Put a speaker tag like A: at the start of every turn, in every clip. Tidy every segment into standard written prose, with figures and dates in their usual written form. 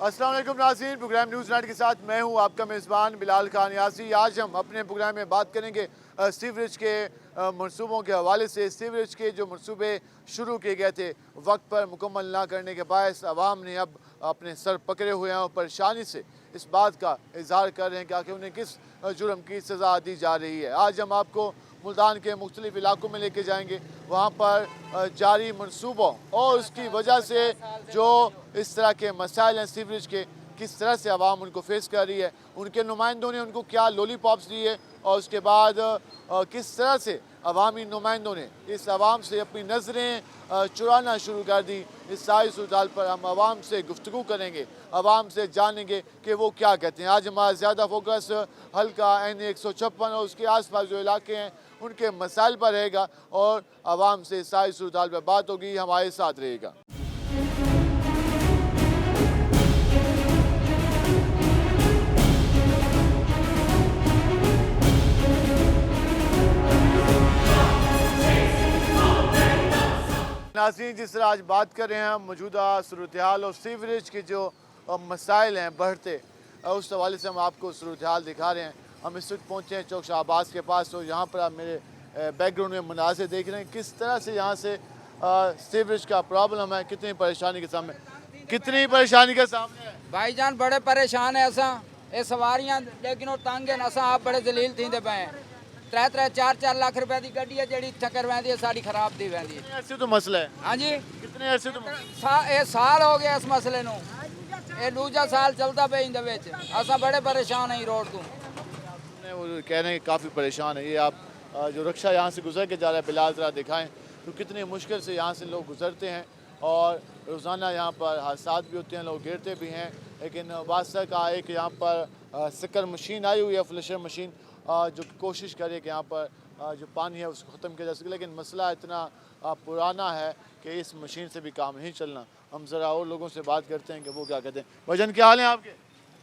A: अस्सलाम वालेकुम नाज़रीन, प्रोग्राम न्यूज़ नाइट के साथ मैं हूं आपका मेज़बान बिलाल खान यासी। आज हम अपने प्रोग्राम में बात करेंगे सीवरेज के मंसूबों के हवाले से। सीवरेज के जो मंसूबे शुरू किए गए थे वक्त पर मुकम्मल ना करने के बायस आवाम ने अब अपने सर पकड़े हुए हैं और परेशानी से इस बात का इजहार कर रहे हैं कि आखिर उन्हें किस जुर्म की सज़ा दी जा रही है। आज हम आपको मुल्तान के मुख्तलिफ इलाकों में लेके जाएंगे, वहाँ पर जारी मनसूबों और उसकी वजह से जो इस तरह के मसाइल हैं सीवरेज के, किस तरह से आवाम उनको फेस कर रही है, उनके नुमाइंदों ने उनको क्या लॉलीपॉप्स दिए और उसके बाद किस तरह से अवामी नुमाइंदों ने इस आवाम से अपनी नज़रें चुराना शुरू कर दी। इस सारी सूरत पर हम आवाम से गुफ्तगू करेंगे, आवाम से जानेंगे कि वो क्या कहते हैं। आज हमारा ज़्यादा फोकस हल्का N156 और उसके आस पास जो इलाके हैं उनके मसाइल पर रहेगा और आवाम से सारी सूरत पर बात होगी। हमारे साथ रहेगा। नाज़रीन, जिस तरह आज बात कर रहे हैं हम मौजूदा सूरत हाल और सीवरेज के जो मसाइल हैं बढ़ते, उस हवाले से हम आपको सूरत हाल दिखा रहे हैं। हम इस वक्त पहुँचे हैं चौक शाहबाज के पास, तो यहाँ पर आप मेरे बैकग्राउंड में मुनाज़िर देख रहे हैं किस तरह से यहाँ से सीवरेज का प्रॉब्लम है, कितनी परेशानी के सामने है
B: भाईजान। बड़े परेशान है असा, ये सवारियां लेकिन वो तंग है असा, आप बड़े जलील थींदे पे हैं। 3-4 लाख रुपए की गड्डी है जी चक्कर वैंदी है, साड़ी खराब दी वैंदी है।
A: ऐसे तो मसला है।
B: हाँ जी,
A: कितने ऐसे तो
B: ये साल हो गया इस मसले नू, ये दूजा साल चलता पे इंदे विच असा बड़े परेशान है रोड तो।
A: वो कह रहे हैं काफ़ी परेशान है। ये आप जो रक्षा यहाँ से गुजर के जा रहा है बिलाल ज़रा दिखाएं तो कितनी मुश्किल से यहाँ से लोग गुजरते हैं और रोज़ाना यहाँ पर हादसा भी होते हैं, लोग गिरते भी हैं। लेकिन वास्ता का एक यहाँ पर सिकर मशीन आई हुई है, फ्लशर मशीन, जो कोशिश करे कि यहाँ पर जो पानी है उसको ख़त्म किया जा सके, लेकिन मसला इतना पुराना है कि इस मशीन से भी काम नहीं चलना। हम ज़रा और लोगों से बात करते हैं कि वो क्या कहते हैं। भाईजान, क्या हाल है आपके?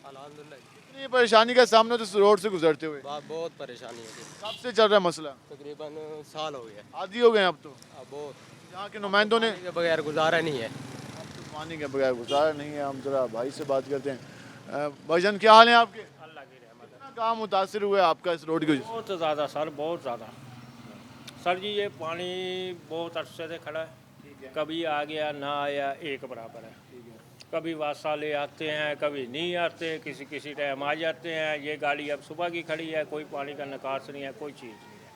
C: अल्हम्दुलिल्लाह।
A: कितनी परेशानी का सामना तो इस रोड से गुजरते हुए?
C: बहुत परेशानी है।
A: कब से चल रहा है मसला?
C: तकरीबन साल हो गया।
A: आदी हो गए हैं अब तो।
C: बहुत
A: यहाँ के नुमाइंदों ने
C: के बगैर गुजारा नहीं है।
A: अब तो पानी के बगैर गुजारा नहीं है। हम ज़रा भाई से बात करते हैं। भाईजान, क्या हाल है आपके?
C: अल्लाह की रहमत है।
A: कितना काम मुतासिर हुआ है आपका इस रोड की वजह से?
D: बहुत ज़्यादा सर, बहुत ज़्यादा सर जी। ये पानी बहुत अरसे से खड़ा है, कभी आ गया ना आया एक बराबर है। कभी वासा ले आते हैं, कभी नहीं आते, किसी किसी टाइम आ जाते हैं। ये गाड़ी अब सुबह की खड़ी है, कोई पानी का निकास नहीं है, कोई चीज़ नहीं है।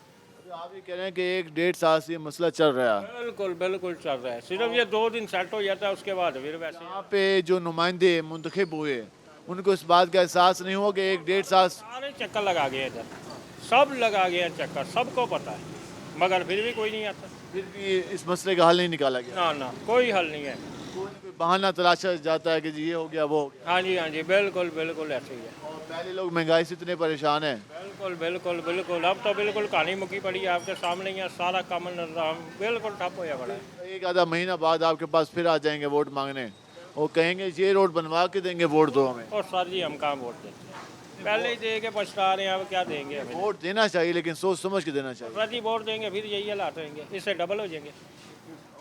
A: तो आप ये कह रहे हैं कि 1-1.5 साल से ये मसला चल रहा है।
D: बिल्कुल बिल्कुल चल रहा है। सिर्फ ये 2 दिन सेट हो जाता है, उसके बाद फिर वैसे
A: यहाँ पे जो नुमाइंदे मुंतखब हुए उनको इस बात का एहसास नहीं हुआ कि 1-1.5 साल
D: सारे चक्कर लगा गए इधर, सब लगा गए चक्कर, सबको पता है, मगर फिर भी कोई नहीं आता।
A: फिर भी इस मसले का हल नहीं निकाला गया।
D: ना ना, कोई हल नहीं है।
A: कोई बहाना तलाशा जाता है कि जी ये हो गया वो हो गया।
D: हाँ जी बिल्कुल बिल्कुल ऐसे ही है।
A: और पहले लोग महंगाई से इतने परेशान हैं।
D: बिल्कुल बिल्कुल बिल्कुल, अब तो बिल्कुल कहानी मुकी पड़ी है आपके सामने ही है। सारा काम निज़ाम बिल्कुल ठप होया पड़ा है।
A: एक आधा महीना बाद आपके पास फिर आ जाएंगे वोट मांगने, वो कहेंगे ये रोड बनवा के देंगे, वोट दो हमें।
D: और सर जी हम कहाँ वोट देते हैं, पहले ही दे के पछता रहे हैं, अब क्या देंगे हमें।
A: वोट देना चाहिए लेकिन सोच समझ के देना चाहिए।
D: सर जी वोट देंगे फिर यही हालात होंगे, इससे डबल हो जाएंगे।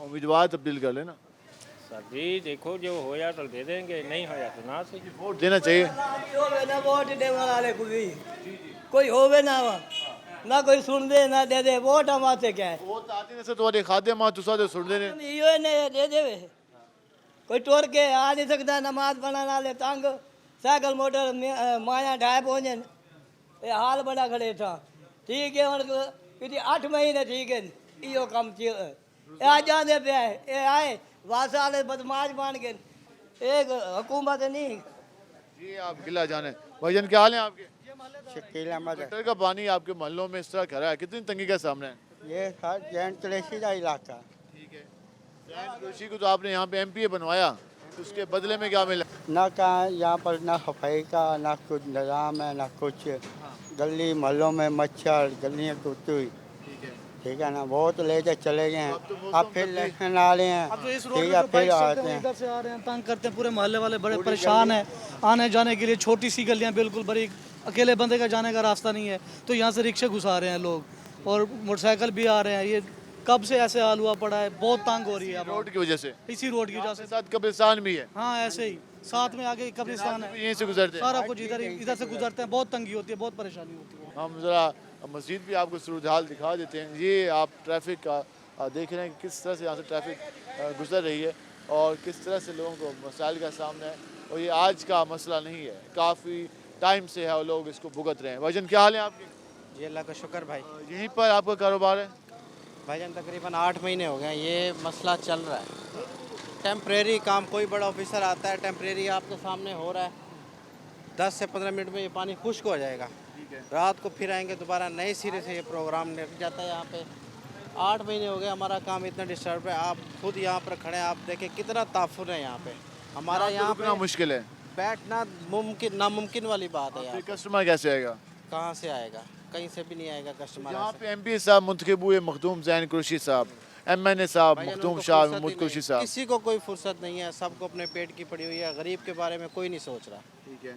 A: उम्मीदवार तब्दील कर लेना।
D: सर जी देखो, जो होया तो दे देंगे, नहीं होया तो ना सही।
A: वोट देना चाहिए।
E: होवे ना वोट देने वाले कोई होवे ना कोई सुन दे ना दे दे, वोट हमारे क्या है।
A: वोट आते ने से तुम्हारे खाते मां तुसा दे सुन देने।
E: इयो ने दे देवे, कोई टोर के आ नहीं सकता। नमाज पढ़ने वाले तंग, साइकिल मोटर माया ढाए पहुंचे, ये हाल बड़ा खड़े था। ठीक है, और किसी 8 महीने ठीक है, इो कम आ जाते पे ये आए वासा वाले बदमाश मान के, एक हुकूमत नहीं।
A: जी आप गिला जाने। भाईजान, क्या हाल है आपके?
F: शकील अहमद है।
A: गटर का पानी आपके मोहल्लों में इस तरह खड़ा है, कितनी तंगी का सामना है?
F: ये सर जैन कलेशी का इलाका।
A: ठीक है, जैन जोशी को तो आपने यहाँ पे MPA बनवाया, तो उसके बदले में क्या मिला?
F: ना कहाँ यहाँ पर ना सफाई का ना कुछ निज़ाम है, ना कुछ। गली मोहल्लों में मच्छर, गलियाँ टूटी हुई। ठीक है ना, बहुत लेके चले गए हैं। अब फिर इलेक्शन आ रहे हैं, ठीक है, फिर आते हैं।
G: इधर से आ रहे हैं, तंग करते हैं। पूरे मोहल्ले वाले बड़े परेशान हैं आने जाने के लिए। छोटी सी गलियां, बिल्कुल बड़ी, अकेले बंदे का जाने का रास्ता नहीं है, तो यहाँ से रिक्शे घुसा रहे हैं लोग और मोटरसाइकिल भी आ रहे हैं। ये कब से ऐसे हाल हुआ पड़ा है, बहुत तंग हो रही है
A: रोड की वजह से।
G: इसी रोड की वजह से।
A: साथ कब्रिस्तान भी है।
G: हाँ ऐसे ही साथ में आगे कब्रिस्तान है,
A: यहीं से गुजरते हैं।
G: सारा कुछ इधर से गुजरते हैं। बहुत तंगी होती है, बहुत परेशानी होती है।
A: हम ज़रा मस्जिद भी आपको सूरत हाल दिखा देते हैं। ये आप ट्रैफिक का देख रहे हैं कि किस तरह से यहाँ से ट्रैफिक गुजर रही है और किस तरह से लोगों को मसाइल का सामना है। और ये आज का मसला नहीं है, काफ़ी टाइम से है और लोग इसको भुगत रहे हैं। भाईजान क्या हाल है आपके?
H: जी अल्लाह का शुक्र भाई।
A: यहीं पर आपका कारोबार है?
H: भाईजान तकरीबन 8 महीने हो गए हैं ये मसला चल रहा है। टेम्परेरी काम, कोई बड़ा ऑफिसर आता है, टेम्परेरी आपके सामने हो रहा है, 10 से 15 मिनट में ये पानी खुश्क हो जाएगा। रात को फिर आएंगे दोबारा नए सिरे से ये प्रोग्राम लग जाता है यहाँ पे। 8 महीने हो गए हमारा काम इतना डिस्टर्ब है। आप खुद यहाँ पर खड़े हैं, आप देखें कितना ताफुन है यहाँ पे। हमारा यहाँ
A: रुकना
H: पे
A: मुश्किल है।
H: बैठना मुमकिन नामुमकिन वाली बात है।
A: फिर
H: यहाँ
A: कस्टमर कैसे आएगा?
H: कहाँ से आएगा? कहीं से भी नहीं आएगा कस्टमर।
A: यहाँ पे MP साहब मुंतखब हुए मखदूम जैन कुरैशी साहब, MNA साहब
H: भाईजान,
A: मखदूम
H: उनको
A: शाह
H: फुर्सत ही
A: महमूद
H: नहीं
A: कुरैशी
H: है।
A: साहब।
H: किसी को कोई फुर्सत नहीं है, सबको अपने पेट की पड़ी हुई है। गरीब के बारे में कोई नहीं सोच रहा।
A: ठीक है,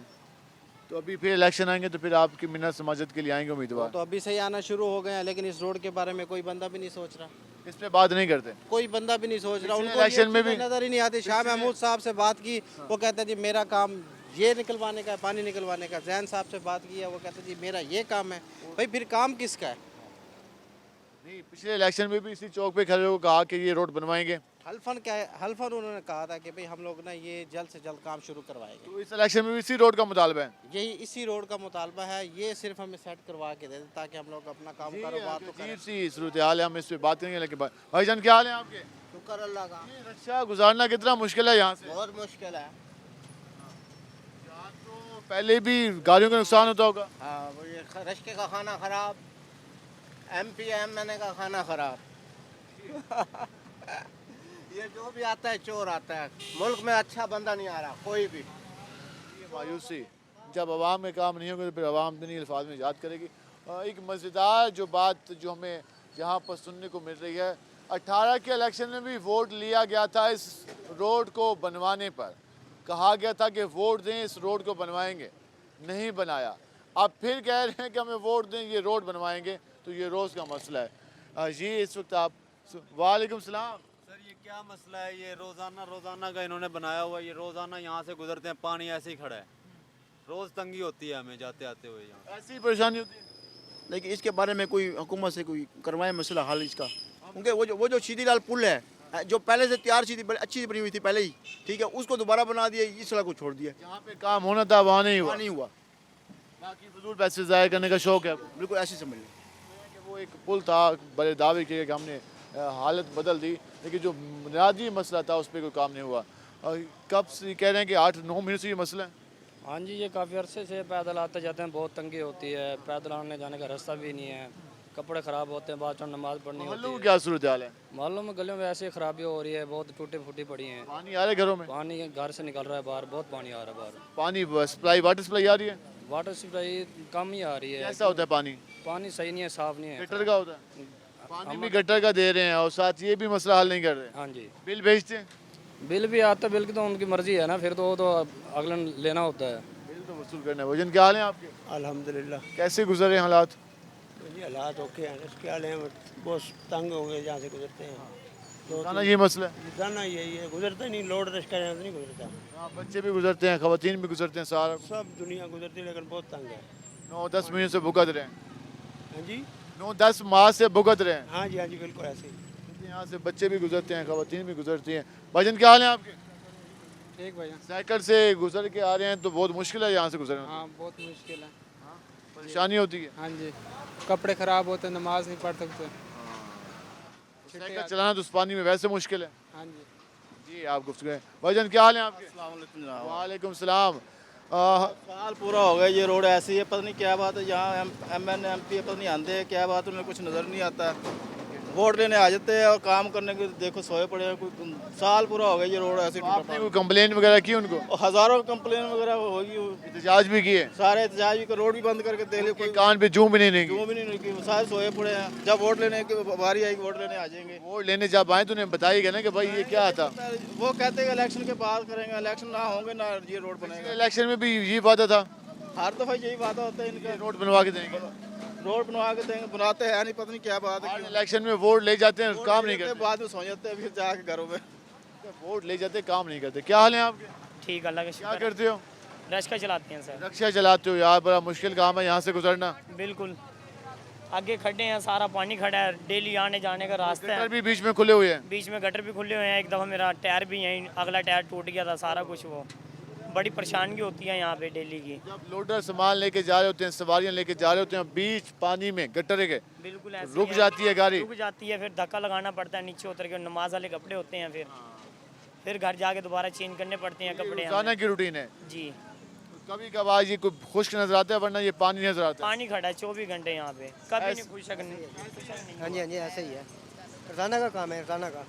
A: तो अभी फिर इलेक्शन आएंगे तो फिर आपकी मिन्नत समाजत के लिए आएंगे उम्मीदवार?
H: तो अभी से ही आना शुरू हो गए हैं, लेकिन इस रोड के बारे में कोई बंदा भी नहीं सोच रहा।
A: इस पे बात नहीं करते।
H: कोई बंदा भी नहीं सोच रहा।
A: पिछले
H: उनको
A: इलेक्शन में
H: ये चीज़ें
A: भी-
H: नजर ही नहीं आती। शाह महमूद साहब से बात की, वो कहते जी मेरा काम ये निकलवाने का है, पानी निकलवाने का। जैन साहब से बात की है, वो कहते जी मेरा ये काम है। भाई फिर काम किसका है?
A: नहीं, पिछले इलेक्शन में भी इसी चौक पे खड़े होकर कहा कि ये रोड बनवाएंगे।
H: हल्फन क्या है? हल्फन उन्होंने कहा था कि भाई हम लोग ना ये जल्द से जल्द काम शुरू करवाएंगे।
A: तो इस इलेक्शन में भी इसी रोड का मुतालबा है।
H: यही इसी रोड का मुतालबा है। ये सिर्फ हमें सेट करवा के दे दें ताकि हम लोग अपना काम कारोबार तो करें।
A: अजीब सी सूरत हाल है, हम इस पे बात करेंगे। लेकिन भाईजान क्या हाल है आपके?
H: शुक्र अल्लाह का।
A: ये रिक्शा गुजारना कितना मुश्किल है यहाँ से?
H: बहुत मुश्किल है।
A: तो पहले भी गाड़ियों का नुकसान होता होगा।
H: हाँ, वो ये रिश्ते का खाना खराब, MP MNA का खाना खराब। ये जो भी आता है चोर आता है। मुल्क में अच्छा बंदा नहीं आ रहा कोई भी।
A: ये मायूसी, जब अवाम में काम नहीं होगा तो फिर अवाम नहीं अल्फाज में याद करेगी। एक मज़ेदार जो बात जो हमें यहाँ पर सुनने को मिल रही है, 18 के इलेक्शन में भी वोट लिया गया था इस रोड को बनवाने पर। कहा गया था कि वोट दें, इस रोड को बनवाएंगे, नहीं बनाया। अब फिर कह रहे हैं कि हमें वोट दें, ये रोड बनवाएंगे। तो ये रोज़ का मसला है। ये इस वक्त आप वालेकुम सलाम।
I: सर ये क्या मसला है? ये रोज़ाना का इन्होंने बनाया हुआ है। ये रोज़ाना यहाँ से गुजरते हैं, पानी ऐसे ही खड़ा है। रोज़ तंगी होती है हमें जाते आते हुए यहाँ।
A: ऐसी परेशानी होती है।
J: लेकिन इसके बारे में कोई हुकूमत से कोई करवाए मसला हल इसका। क्योंकि वो जो सीधी लाल पुल है, जो पहले से तैयार सी थी, अच्छी बनी हुई थी पहले ही, ठीक है, उसको दोबारा बना दिया, इस सड़क को छोड़ दिया।
A: जहाँ पे काम होना था वहाँ नहीं हुआ।
J: नहीं हुआ।
A: बाकी फजूल पैसे ज़ाया करने का शौक है।
J: बिल्कुल ऐसे समझ लें।
A: कि वो एक पुल था, बड़े दावे किए कि हमने हालत बदल दी, लेकिन जो बुनियादी मसला था उस पर कोई काम नहीं हुआ। कब से कह रहे हैं कि 8-9 महीने से ये मसला है।
K: हाँ जी, ये काफ़ी अरसे से पैदल आते जाते हैं, बहुत तंगी होती है। पैदल आने जाने का रास्ता भी नहीं है, कपड़े ख़राब होते हैं, बाद में नमाज़ पढ़नी
A: मोहल्लों
K: होती
A: की
K: है।
A: क्या सूरत हाल है?
K: मोहल्लों में गलियों में ऐसी खराबी हो रही है, बहुत टूटी फूटी पड़ी हैं।
A: पानी आ रहा है घरों में?
K: पानी घर से निकल रहा है बाहर, बहुत पानी आ रहा है बाहर।
A: पानी सप्लाई, वाटर सप्लाई आ रही है?
K: वाटर सप्लाई कम ही आ रही है।
A: कैसा होता है पानी?
K: पानी सही नहीं है, साफ़ नहीं है।
A: गटर का होता है? पानी भी गटर का दे रहे हैं और साथ ये भी मसला हल नहीं कर रहे।
K: हाँ जी,
A: बिल भेजते हैं?
K: बिल भी आता है, बिल की तो उनकी मर्जी है ना, फिर तो वो तो अगला लेना होता है।
A: बिल तो वसूल करना है। वजन क्या हाल है आपके?
F: अल्हम्दुलिल्लाह।
A: कैसे गुजर रहे हैं हालात?
F: ये हालात ओके हैं, इसके हाल हैं बहुत तंग हो गए जहाँ से गुजरते हैं।
A: रोजाना ये मसला है।
F: रोजाना यही है, गुजरता नहीं, लोड रिश्का यहाँ से नहीं गुजरता।
A: हाँ, बच्चे भी गुजरते हैं, खवातीन भी गुजरते हैं, सारा
F: सब दुनिया गुजरती है, लेकिन बहुत तंग है।
A: 9-10 महीने से भुगत रहे हैं।
F: हाँ जी,
A: 9-10 माह से भुगत रहे हैं।
F: हाँ जी बिल्कुल ऐसे ही।
A: यहाँ से बच्चे भी गुजरते हैं, खवातीन भी गुजरती हैं। भाईजान क्या हाल है आपके?
H: ठीक भैया।
A: साइकिल से गुजर के आ रहे हैं तो बहुत मुश्किल है यहाँ से गुजरना।
H: हाँ बहुत मुश्किल है।
A: परेशानी होती है।
H: हाँ जी, कपड़े ख़राब होते, नमाज नहीं पढ़ सकते।
A: साइकिल चलाना तो उस पानी में वैसे मुश्किल है।
H: हाँ जी।
A: जी आप गुफ्तगू हैं। भाईजान क्या हाल है आपके? वालेकुम सलाम।
I: साल पूरा हो गया ये रोड ऐसी है, पता नहीं क्या बात है। यहाँ MNA MP पता नहीं आते क्या बात, उन्हें कुछ नज़र नहीं आता। वोट लेने आ जाते हैं और काम करने के देखो सोए पड़े हैं। कोई साल पूरा हो गया ये रोड ऐसे टूटा
A: आपने कोई कंप्लेन वगैरह की उनको?
I: पड़ा। हज़ारों कंप्लेन वगैरह होगी,
A: एहतजाज भी किए?
I: सारे एहतजाज भी, रोड भी बंद करके देख ले, कोई
A: कान पे जूं भी नहीं देंगे?
I: जो भी नहीं की, सारे सोए पड़े हैं। जब वोट लेने की बारी आएगी वोट लेने आ जाएंगे।
A: वोट लेने जब आए तो उन्हें बताइएगा ना कि भाई ये क्या था।
I: वो कहते हैं इलेक्शन के बाद करेंगे, इलेक्शन ना होंगे ना ये रोड बनेगा।
A: इलेक्शन में भी यही वादा था,
I: हर दफ़ा यही बात होता है इनका,
A: रोड बनवा के देंगे।
I: रोड बनवा के देंगे, बनाते हैं नहीं, पता नहीं क्या बात है।
A: इलेक्शन में वोट ले जाते हैं, काम नहीं करते।
I: बाद में सो जाते हैं फिर जाके घरों में।
A: वोट ले जाते, काम नहीं करते। क्या हाल है आपके?
K: ठीक अल्लाह का
A: क्या
K: शुक्र
A: करते हो?
K: है। रश्का चलाते हैं सर।
A: रक्षा चलाते हो यार, बड़ा मुश्किल काम है यहाँ से गुजरना।
K: बिल्कुल आगे खड्डे हैं, सारा पानी खड़ा है, डेली आने जाने का रास्ता
A: गटर
K: है।
A: भी बीच में खुले हुए हैं।
K: बीच में गटर भी खुले हुए हैं। एक दफ़ा मेरा टायर भी यहीं, अगला टायर टूट गया था, सारा कुछ वो बड़ी परेशानी होती है यहाँ पे डेली की।
A: जब लोडर सामान लेके जा रहे होते हैं, सवारियां लेके जा रहे होते हैं, बीच पानी में गटर के
K: बिल्कुल ऐसे
A: रुक
K: ही है।
A: जाती है गाड़ी।
K: रुक जाती है, फिर धक्का लगाना पड़ता है नीचे उतर के। नमाज वाले कपड़े होते हैं, फिर घर जाके दोबारा चेंज करने पड़ते हैं कपड़े
A: रोजाना
K: हमें।
A: की रूटीन है।
K: जी
A: कभी कभार ये कोई खुश्क नजर आता है, वरना ये पानी नजर आता है।
K: पानी खड़ा है 24 घंटे यहाँ पे, कभी नहीं खुशक नहीं।
E: हाँ जी हाँ जी, ऐसे ही है। रोजाना का काम है, रोजाना का,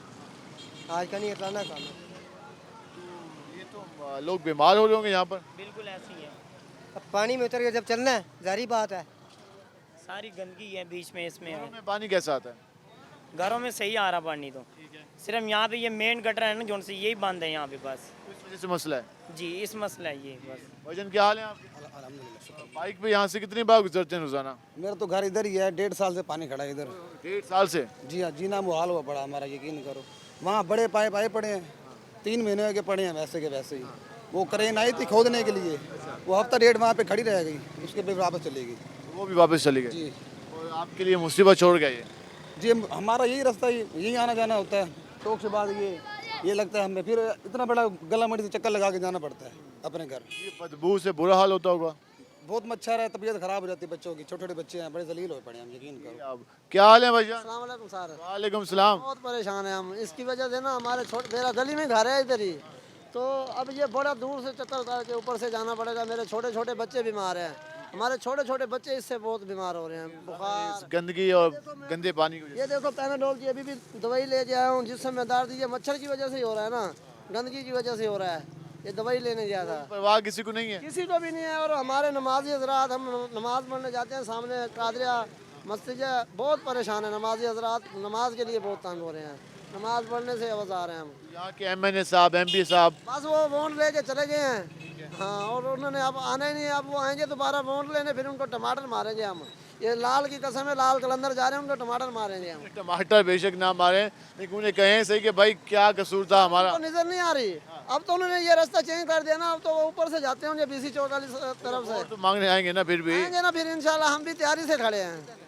E: आज का नहीं, रोजाना काम है।
A: ये तो लोग बीमार हो रहे होंगे यहाँ पर।
K: बिल्कुल ऐसे ही है।
E: अब पानी में उतर के जब चलना है, जारी बात है।
K: सारी गंदगी है बीच में, इसमें
A: घरों
K: है।
A: में पानी कैसा आता है?
K: घरों में सही आ रहा पानी तो, सिर्फ यहाँ पे ये मेन गटर है ना जोन से, यही बंद है यहाँ पे बस।
A: इस वजह से मसला है।
K: जी इस मसला है ये बस।
A: वजन क्या हाल है आपके? बाइक पे यहाँ से कितनी बार गुजरते हैं रोजाना?
L: मेरा तो घर इधर ही है, 1.5 साल से पानी खड़ा है इधर।
A: 1.5 साल से?
L: जी हाँ, जीना मुहाल हुआ पड़ा हमारा, यकीन करो। वहाँ बड़े पाइप आए पड़े हैं, 3 महीने के पड़े हैं वैसे के वैसे ही। वो क्रेन आई थी खोदने के लिए, वो हफ्ता 1.5 वहाँ पे खड़ी रह गई, उसके फिर वापस चली गई।
A: वो भी वापस चली गई?
L: जी।
A: और आपके लिए मुसीबत छोड़ गया ये?
L: जी हमारा यही रास्ता, यही आना जाना होता है। टोक से बाद ये लगता है हमें, फिर इतना बड़ा गला मंडी से चक्कर लगा के जाना पड़ता है अपने घर।
A: ये बदबू से बुरा हाल होता होगा?
L: बहुत मच्छर है, तबीयत खराब हो जाती है बच्चों की, छोटे छोटे बच्चे हैं, बड़े जलील हो पड़े हैं, हम यकीन करो।
A: अब क्या हाल है भैया?
E: अस्सलाम सर।
A: वालेकुम सलाम।
E: बहुत परेशान है हम, इसकी वजह से ना हमारे मेरा गली में घर है इधर ही, तो अब ये बड़ा दूर से चक्कर उतार के ऊपर से जाना पड़ेगा। मेरे छोटे छोटे बच्चे बीमार हैं, हमारे छोटे छोटे बच्चे इससे बहुत बीमार हो रहे हैं, बुखार,
A: गंदगी और गंदे पानी की वजह
E: ये देखो पैनाडोल की अभी भी दवाई ले के आया हूँ, जिससे मैं दार दीजिए, मच्छर की वजह से ही हो रहा है ना, गंदगी की वजह से हो रहा है। ये दवाई लेने गया था।
A: परवाह किसी को नहीं है?
E: किसी को भी नहीं है। और हमारे नमाजी हजरात, हम नमाज पढ़ने जाते हैं सामने कादरिया मस्जिद है, बहुत परेशान है नमाजी हजरात, नमाज के लिए बहुत तंग हो रहे हैं, नमाज पढ़ने से आवाज़ आ रहे हैं हम।
A: यहाँ के MNA साहब, MP साहब
E: बस वो वोट लेके चले गए हैं। हाँ, और उन्होंने अब आना ही नहीं है। अब वो आएंगे दोबारा वोट लेने, फिर उनको टमाटर मारेंगे हम। ये लाल की कसम है, लाल कलंदर जा रहे हैं, उनको टमाटर मारेंगे हम।
A: टमाटर बेशक ना मारे, लेकिन उन्हें कहें सही कि भाई क्या कसूर था हमारा।
E: तो नजर नहीं आ रही। अब तो उन्होंने ये रास्ता चेंज कर दिया ना, अब तो वो ऊपर से जाते होंगे BC 44 तरफ से।
A: तो मांगने आएंगे ना, फिर भी
E: आएंगे ना, फिर इंशाल्लाह हम भी तैयारी से खड़े हैं।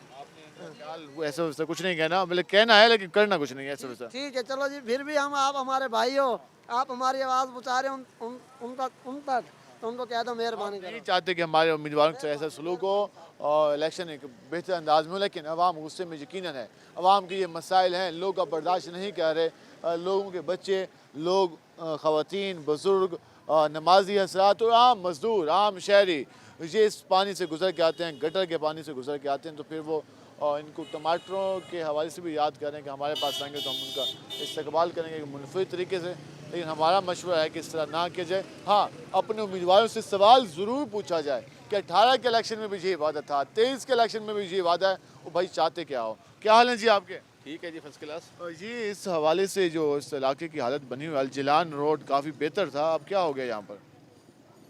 A: ऐसा वैसा कुछ नहीं कहना, मतलब कहना है लेकिन करना कुछ नहीं है ऐसा वैसा।
E: ठीक है चलो जी, फिर भी हम, आप हमारे भाई हो, आप हमारी आवाज़ पहुँचा रहे हो उन तक, तो उनको कह दो मेहरबानी
A: नहीं
E: करो।
A: चाहते कि हमारे उम्मीदवारों से ऐसा सलूक हो और इलेक्शन एक बेहतर अंदाज में हो, लेकिन अवाम गुस्से में यकीनन है। अवाम के ये मसाइल हैं, लोग अब बर्दाश्त नहीं कर रहे। लोगों के बच्चे, लोग, ख़वातीन, बुज़ुर्ग, नमाजी हजरात और आम मजदूर, आम शहरी ये इस पानी से गुजर के आते हैं, गटर के पानी से गुजर के आते हैं। तो फिर वो इनको टमाटरों के हवाले से भी याद करें कि हमारे पास आएंगे तो हम उनका इस्तकबाल करेंगे मुनफरद तरीके से। लेकिन हमारा मशवरा है कि इस तरह ना किया जाए। हाँ, अपने उम्मीदवारों से सवाल ज़रूर पूछा जाए कि 18 के इलेक्शन में भी ये वादा था, 23 के इलेक्शन में भी ये वादा है, वो भाई चाहते क्या हो। क्या हाल है जी आपके?
I: ठीक है जी, फर्स्ट क्लास।
A: जी इस हवाले से जो इस इलाके की हालत बनी हुई, अलजिलान रोड काफ़ी बेहतर था, अब क्या हो गया यहाँ पर?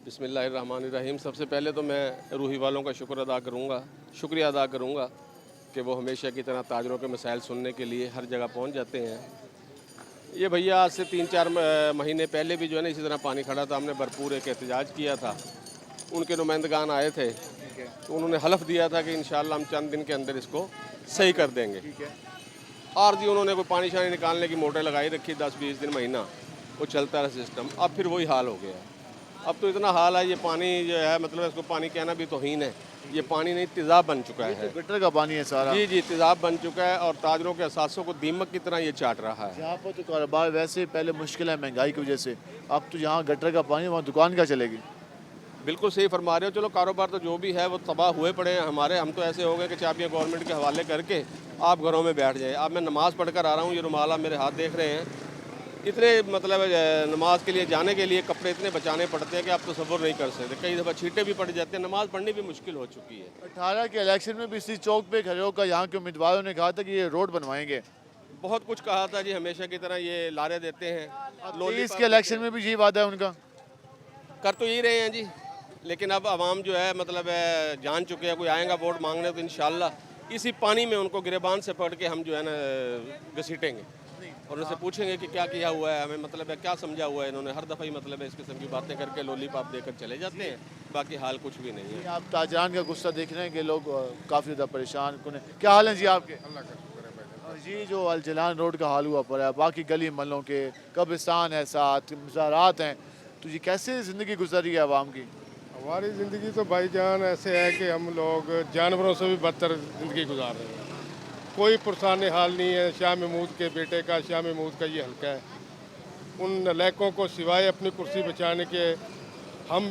C: बिस्मिल्लाहिर्रहमानिर्रहीम। सबसे पहले तो मैं रूही वालों का शुक्रिया अदा करूँगा कि वो हमेशा की तरह ताजरों के मसाइल सुनने के लिए हर जगह पहुँच जाते हैं। ये भैया आज से 3-4 महीने पहले भी जो है ना इसी तरह पानी खड़ा था, हमने भरपूर एक एहतजाज किया था, उनके नुमाइंदगान आए थे, तो उन्होंने हलफ दिया था कि इंशाअल्लाह हम चंद दिन के अंदर इसको सही कर देंगे। और जी उन्होंने कोई पानी शानी निकालने की मोटर लगाई रखी 10-20 दिन महीना, वो चलता रहा सिस्टम। अब फिर वही हाल हो गया। अब तो इतना हाल है, ये पानी जो है मतलब इसको पानी कहना भी तौहीन है, ये पानी नहीं तेज़ाब बन चुका है।
A: गटर का पानी है सारा।
C: जी तेज़ाब बन चुका है और ताजरों के असासों को दीमक की तरह ये चाट रहा है।
A: यहाँ पर तो कारोबार वैसे पहले मुश्किल है महंगाई की वजह से, अब तो यहाँ गटर का पानी, वहाँ दुकान क्या चलेगी?
C: बिल्कुल सही फरमा रहे हो। चलो कारोबार तो जो भी है वो तबाह हुए पड़े हैं हमारे। हम तो ऐसे हो गए कि चाबियाँ गवर्नमेंट के हवाले करके आप घरों में बैठ जाए। अब मैं नमाज़ पढ़ कर आ रहा हूँ, ये रुमाल आप मेरे हाथ देख रहे हैं, इतने मतलब नमाज के लिए जाने के लिए कपड़े इतने बचाने पड़ते हैं कि आप तसव्वुर नहीं कर सकते। कई दफ़ा छींटे भी पड़ जाते हैं, नमाज पढ़नी भी मुश्किल हो चुकी है।
A: 18 के इलेक्शन में भी इसी चौक पे खड़े होकर यहाँ के उम्मीदवारों ने कहा था कि ये रोड बनवाएंगे।
C: बहुत कुछ कहा था जी, हमेशा की तरह ये लारे देते हैं।
A: 23 के इलेक्शन में भी यही वादा है उनका।
C: कर तो यही रहे हैं जी, लेकिन अब आवाम जो है मतलब जान चुके हैं, कोई आएगा वोट मांगने तो इंशाल्लाह इसी पानी में उनको गिरेबान से पकड़ के हम जो है ना घसीटेंगे। और उनसे पूछेंगे कि क्या किया हुआ है, हमें मतलब है क्या समझा हुआ है इन्होंने। हर दफ़ा ही मतलब है इस किस्म की बातें करके लॉलीपॉप देकर चले जाते हैं, बाकी हाल कुछ भी नहीं है।
A: आप ताजरान का गुस्सा देख रहे हैं कि लोग काफ़ी ज़्यादा परेशान कुन हैं। क्या हाल है जी आपके?
M: अल्लाह का शुक्र है भाई।
A: जी जो अलजलान रोड का हाल हुआ पड़ा है, बाकी गली महलों के कब्रिस्तान है, साथ मज़ारात हैं, तो ये कैसे ज़िंदगी गुजर रही है आवाम की?
M: हमारी ज़िंदगी तो भाईजान ऐसे है कि हम लोग जानवरों से भी बदतर ज़िंदगी गुजार रहे हैं। कोई पुरसान हाल नहीं है। शाह महमूद के बेटे का, शाह महमूद का ये हल्का है। उन नलायकों को सिवाय अपनी कुर्सी बचाने के हम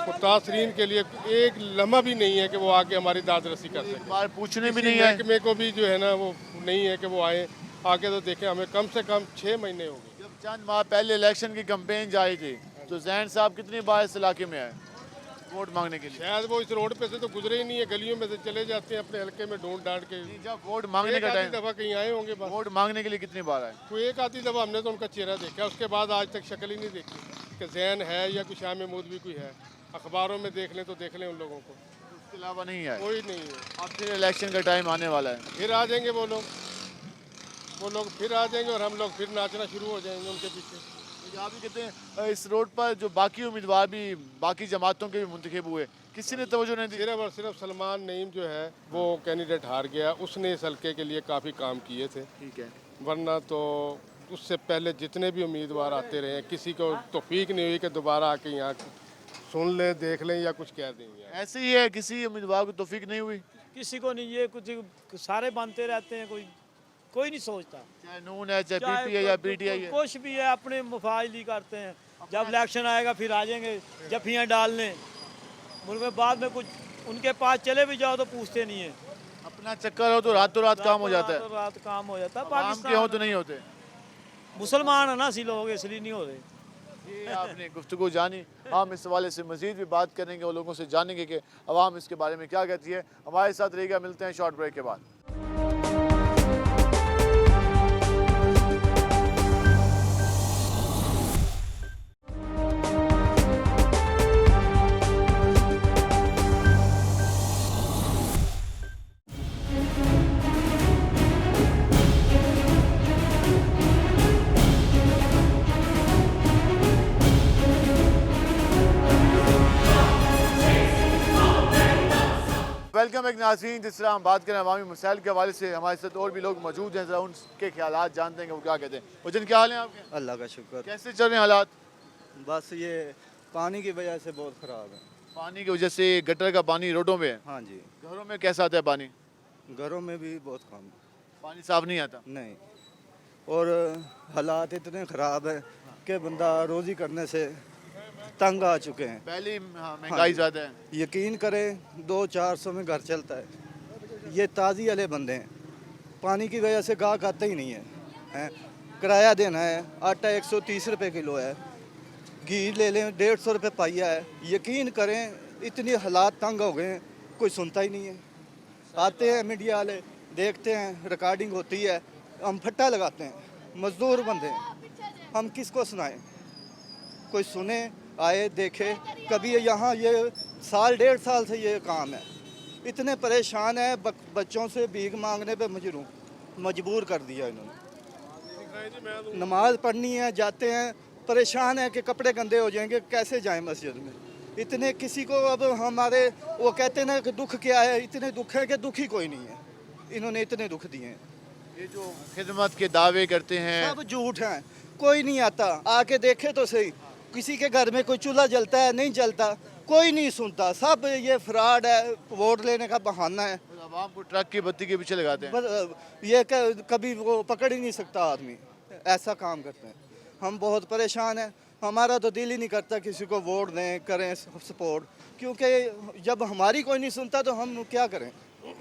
M: मुतासरीन के लिए एक लम्हा भी नहीं है कि वो आके हमारी दाद रसी कर सके।
A: बार पूछने भी
M: किसी
A: नहीं है।
M: महकमे को भी जो है ना वो नहीं है कि वो आए आके तो देखें। हमें कम से कम 6 महीने हो गए।
A: जब चंद माह पहले इलेक्शन की कैंपेन जारी थी तो जैन साहब कितनी बार इस इलाके में आए वोट मांगने के लिए?
M: शायद वो इस रोड पे से तो गुजरे ही नहीं है, गलियों में से चले जाते हैं अपने हल्के में ढूंढ डांट के।
A: जब वोट मांगने का टाइम,
M: दफ़ा कहीं आए होंगे बस।
A: वोट मांगने के लिए कितनी बार आए?
M: कोई एक आधी दफ़ा हमने तो उनका चेहरा देखा, उसके बाद आज तक शक्ल ही नहीं देखी कि जैन है या कोई शाह महमूद भी कोई है। अखबारों में देख लें तो देख लें उन लोगों को,
A: उसके अलावा नहीं है।
M: कोई नहीं है।
A: अब फिर इलेक्शन का टाइम आने वाला है,
M: फिर आ जाएंगे वो लोग फिर आ जाएंगे और हम लोग फिर नाचना शुरू हो जाएंगे उनके पीछे।
A: आप भी कहते हैं इस रोड पर जो बाकी उम्मीदवार भी बाकी जमातों के भी मुंतखब हुए, किसी ने तवज्जो नहीं दी?
M: सिर्फ और सिर्फ सलमान नईम जो है वो कैंडिडेट हार गया। उसने इस हल्के के लिए काफ़ी काम किए थे।
A: ठीक है,
M: वरना तो उससे पहले जितने भी उम्मीदवार आते रहे किसी को तौफीक नहीं हुई कि दोबारा आके यहाँ सुन लें, देख लें या कुछ कह देंगे।
A: ऐसे ही है, किसी उम्मीदवार को तौफीक नहीं हुई?
N: किसी को नहीं, ये कुछ सारे बनते रहते हैं, कोई नहीं सोचता।
A: चाहे नून है, चाहे पीपी है या पीटीआई है,
N: कुछ भी है, अपने मुफाजली करते हैं। जब इलेक्शन आएगा फिर आ जाएंगे जफियाँ डालने। मुल्क में बाद में कुछ उनके पास चले भी जाओ तो पूछते नहीं है।
A: अपना चक्कर हो तो रातों रात काम हो जाता है।
N: रात काम हो जाता है।
A: आवाम के हो तो नहीं होते।
N: मुसलमान है ना सी लोग, इसलिए नहीं हो रहे।
A: ये आपने गुफ्तगू जानी। हम इस हवाले से मजीद भी बात करेंगे और लोगों से जानेंगे कि अवाम इसके बारे में क्या कहती है। हमारे साथ रहिएगा, मिलते हैं शॉर्ट ब्रेक के बाद। वेलकम एक नाज़रीन, जिस तरह हम बात करें अवामी मसाइल के हवाले से, हमारे साथ और भी लोग मौजूद हैं। ज़रा उनके ख्यालात जानते हैं कि वो क्या कहते हैं। वजन क्या हाल है आपके?
L: अल्लाह का शुक्र।
A: कैसे चल रहे हैं हालात?
L: बस ये पानी की वजह से बहुत ख़राब है।
A: पानी की वजह से गटर का पानी रोडों में है।
L: हाँ जी।
A: घरों में कैसा आता है पानी?
L: घरों में भी बहुत कम,
A: पानी साफ नहीं आता।
L: नहीं। और हालात इतने ख़राब है कि बंदा रोज़ी करने से तंग आ चुके हैं।
A: पहले महंगाई ज़्यादा है।
L: यकीन करें 200-400 में घर चलता है। ये ताज़ी वाले बंदे हैं, पानी की वजह से गाहक आते ही नहीं है। किराया देना है, आटा 130 रुपये किलो है, घी ले लें 150 रुपये पाइया है। यकीन करें इतनी हालात तंग हो गए हैं, कोई सुनता ही नहीं है। आते हैं मीडिया वाले, देखते हैं, रिकॉर्डिंग होती है, हम फट्टा लगाते हैं। मजदूर बंदे हैं, हम किसको सुनाएं? कोई सुने, आए, देखे। कभी यहाँ ये 1.5 साल से ये काम है। इतने परेशान है, बच्चों से भीख मांगने पे मजबूर कर दिया इन्होंने। नमाज पढ़नी है, जाते हैं, परेशान है कि कपड़े गंदे हो जाएंगे, कैसे जाएं मस्जिद में। इतने किसी को अब हमारे वो कहते ना कि दुख क्या है, इतने दुख है कि दुख ही कोई नहीं है। इन्होंने इतने दुख दिए हैं।
A: ये जो खिदमत के दावे करते हैं
L: सब झूठ हैं, कोई नहीं आता। आके देखे तो सही, किसी के घर में कोई चूल्हा जलता है? नहीं जलता, कोई नहीं सुनता। सब ये फ्रॉड है, वोट लेने का बहाना है।
A: आवाम को ट्रक की बत्ती के पीछे लगाते हैं।
L: ये कभी वो पकड़ ही नहीं सकता आदमी, ऐसा काम करते हैं। हम बहुत परेशान हैं। हमारा तो दिल ही नहीं करता किसी को वोट दें, करें सपोर्ट, क्योंकि जब हमारी कोई नहीं सुनता तो हम क्या करें।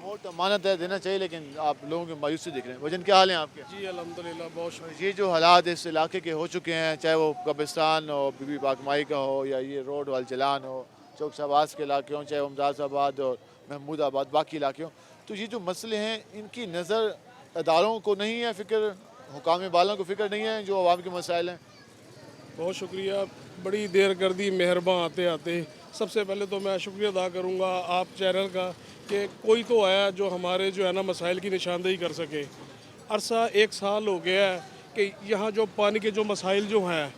A: वोट अमानत है, देना चाहिए, लेकिन आप लोगों की मायूसी दिख रहे हैं। वजन क्या हाल है आपके?
M: जी अल्हम्दुलिल्लाह बहुत शुक्रिया।
A: ये जो हालात इस इलाके के हो चुके हैं, चाहे वो कब्रिस्तान हो, बीबी बागमाई का हो, या ये रोड वालजलान हो, चौक शहबाज के इलाके हों, चाहे मुमताज़ाबाद और महमूदाबाद बाकी इलाके हों, तो ये जो मसले हैं इनकी नज़र अदारों को नहीं है फ़िक्र, हुकाम वालों को फ़िक्र नहीं है जो आवाम के मसाइल हैं?
M: बहुत शुक्रिया, बड़ी देर कर दी मेहरबान आते आते। सबसे पहले तो मैं शुक्रिया अदा करूँगा आप चैनल का कि कोई तो आया जो हमारे जो है ना मसाइल की निशानदेही कर सके। अरसा 1 साल हो गया है कि यहाँ जो पानी के जो मसाइल जो हैं,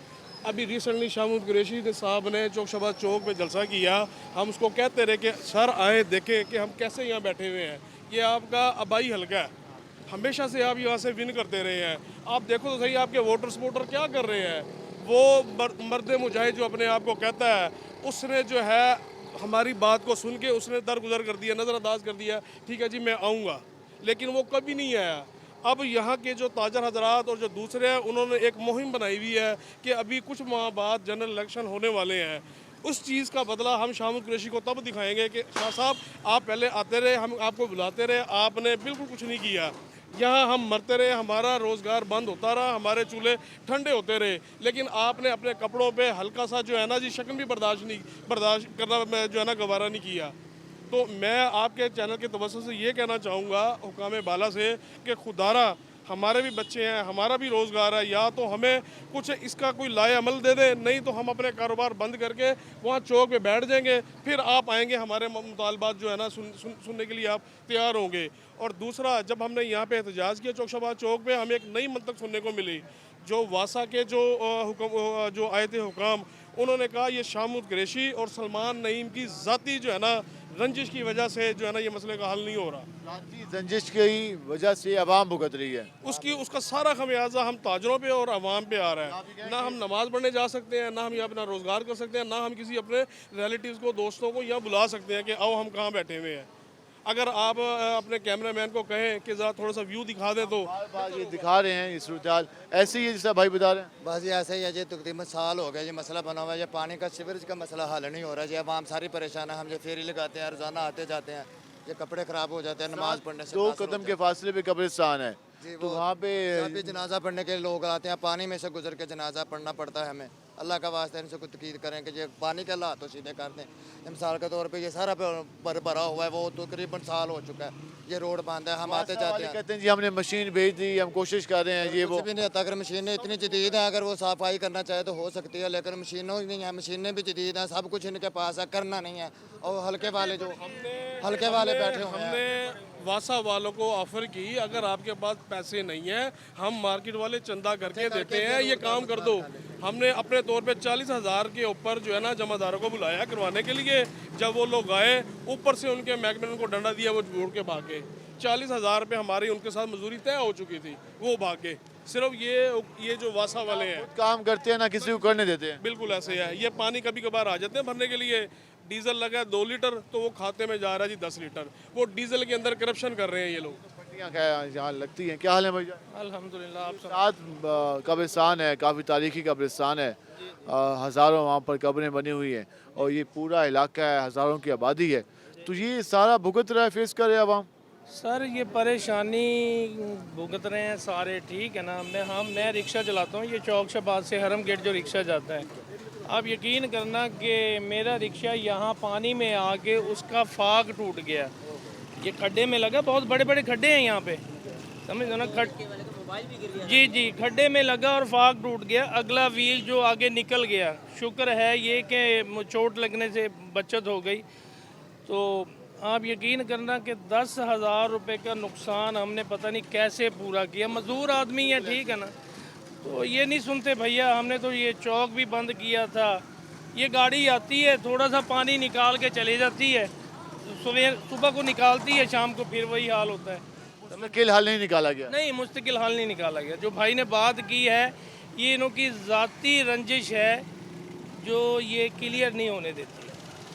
M: अभी रिसेंटली शाहमूद कुरैशी साहब ने चौक शहबाज चौक पे जलसा किया, हम उसको कहते रहे कि सर आए देखें कि हम कैसे यहाँ बैठे हुए हैं, ये आपका आबाई हल्का है, हमेशा से आप यहाँ से विन करते रहे हैं, आप देखो तो सही आपके वोटर सपोर्टर क्या कर रहे हैं। वो मर्द मुजाहिद जो अपने आप को कहता है, उसने जो है हमारी बात को सुन के उसने दरगुजर कर दिया, नज़रअंदाज कर दिया, ठीक है जी मैं आऊँगा, लेकिन वो कभी नहीं आया। अब यहाँ के जो ताजर हजरात और जो दूसरे हैं, उन्होंने एक मुहिम बनाई हुई है कि अभी कुछ माह बाद जनरल इलेक्शन होने वाले हैं, उस चीज़ का बदला हम शाहमूद कुरैशी को तब दिखाएंगे कि शाह साहब आप पहले आते रहे, हम आपको बुलाते रहे, आपने बिल्कुल कुछ नहीं किया, यहाँ हम मरते रहे, हमारा रोज़गार बंद होता रहा, हमारे चूल्हे ठंडे होते रहे, लेकिन आपने अपने कपड़ों पे हल्का सा जो है ना जी शक्ल भी बर्दाश्त करना जो है ना गवारा नहीं किया। तो मैं आपके चैनल के तवज्जो से ये कहना चाहूँगा हुकाम बाला से कि खुदारा हमारे भी बच्चे हैं, हमारा भी रोज़गार है, या तो हमें कुछ इसका कोई लाए अमल दे दे, नहीं तो हम अपने कारोबार बंद करके वहाँ चौक पे बैठ जाएंगे, फिर आप आएंगे, हमारे मुतालबात जो है ना सुनने के लिए आप तैयार होंगे। और दूसरा, जब हमने यहाँ पे एहतजाज किया चौक शहबाज चौक पे, हमें एक नई मंतक सुनने को मिली, जो वासा के जो आए थे हुकाम, उन्होंने कहा ये शाहमूद कुरैशी और सलमान नईम की ज़ाती जो है ना रंजिश की वजह से जो है ना ये मसले का हल नहीं हो रहा।
A: रंजिश की वजह से आवाम भुगत रही है,
M: उसका सारा खमियाजा हम ताजरों पे और आवाम पे आ रहा है। ना हम नमाज पढ़ने जा सकते हैं, ना हम यहाँ अपना रोज़गार कर सकते हैं, ना हम किसी अपने रिलेटिव्स को, दोस्तों को यहाँ बुला सकते हैं कि आओ हम कहाँ बैठे हुए हैं। अगर आप अपने कैमरामैन को कहें कि ज़रा थोड़ा सा व्यू दिखा दें, तो
A: ये दिखा रहे हैं, ये सूरत ऐसे ही है जैसा भाई बता रहे हैं।
O: बस ये ऐसे ही है जी, तकरीबन साल हो गया ये मसला बना हुआ है, ये पानी का सीवरेज का मसला हल नहीं हो रहा है जी, आवाम सारी परेशान है। हम जो फेरी लगाते हैं रोज़ाना आते जाते हैं, ये कपड़े ख़राब हो जाते हैं नमाज पढ़ने से।
A: 2 कदम के फासले पे कब्रिस्तान है, तो वहाँ पे
O: जनाजा पढ़ने के लोग आते हैं, पानी में से गुजर के जनाजा पढ़ना पड़ता है हमें। अल्लाह का वास्ता इनसे कुछ तकीद करें कि ये पानी के हालात तो सीधे कर दें। मिसाल के तौर पे ये सारा भरा हुआ है, वो तकरीबन साल हो चुका है, ये रोड बंद है, हम आते जाते हैं,
A: कहते हैं जी हमने मशीन भेज दी, हम कोशिश कर रहे हैं, ये वो
O: भी नहीं होता। अगर मशीनें इतनी जदीद हैं, अगर वो सफाई करना चाहे तो हो सकती है, लेकिन मशीनों ही नहीं है, मशीनें भी जदीद हैं, सब कुछ इनके पास है, करना नहीं है। और हल्के वाले बैठे हुए हैं,
M: वासा वालों को ऑफर की, अगर आपके पास पैसे नहीं है, हम मार्केट वाले चंदा करके देते हैं, ये काम कर दो। हमने अपने तौर पे 40,000 के ऊपर जो है ना जमादारों को बुलाया करवाने के लिए। जब वो लोग आए, ऊपर से उनके महकमे ने उनको डंडा दिया, वो छोड़ के भागे। 40,000 रुपये हमारी उनके साथ मजदूरी तय हो चुकी थी, वो भागे। सिर्फ ये जो वासा वाले हैं
A: काम करते हैं ना किसी को करने देते हैं।
M: बिल्कुल ऐसे है। ये पानी कभी कभार आ जाते हैं भरने के लिए, डीजल लगा है 2 लीटर, तो वो खाते में जा रहा है जी 10 लीटर। वो डीजल के अंदर करप्शन कर रहे हैं ये लोग।
A: पट्टियाँ यहाँ लगती हैं। क्या हाल है भैया?
M: अल्हम्दुलिल्लाह। आप
A: साथ कब्रिस्तान है, काफ़ी तारीखी कब्रिस्तान है, हज़ारों वहाँ पर कब्रें बनी हुई हैं, और ये पूरा इलाका है, हज़ारों की आबादी है, तो ये सारा भुगत रहा है, फेस कर रहे हैं आवाम।
K: सर ये परेशानी भुगत रहे हैं सारे, ठीक है ना। मैं रिक्शा चलाता हूँ, ये चौक शहबाज से हरम गेट जो रिक्शा जाता है, आप यकीन करना कि मेरा रिक्शा यहाँ पानी में आके उसका फाग टूट गया। ये खड्डे में लगा, बहुत बड़े बड़े खड्डे हैं यहाँ पे, समझ लो ना। जी खड्डे में लगा और फाग टूट गया, अगला व्हील जो आगे निकल गया। शुक्र है ये कि चोट लगने से बचत हो गई। तो आप यकीन करना कि 10,000 रुपये का नुकसान हमने पता नहीं कैसे पूरा किया। मजदूर आदमी है, ठीक है ना, तो ये नहीं सुनते भैया। हमने तो ये चौक भी बंद किया था। ये गाड़ी आती है, थोड़ा सा पानी निकाल के चली जाती है, सुबह को निकालती है, शाम को फिर वही हाल होता है।
A: मुस्तकिल हल नहीं निकाला गया?
K: नहीं, मुस्तकिल हल नहीं निकाला गया। जो भाई ने बात की है, ये इनों की ज़ाती रंजिश है जो ये क्लियर नहीं होने देती,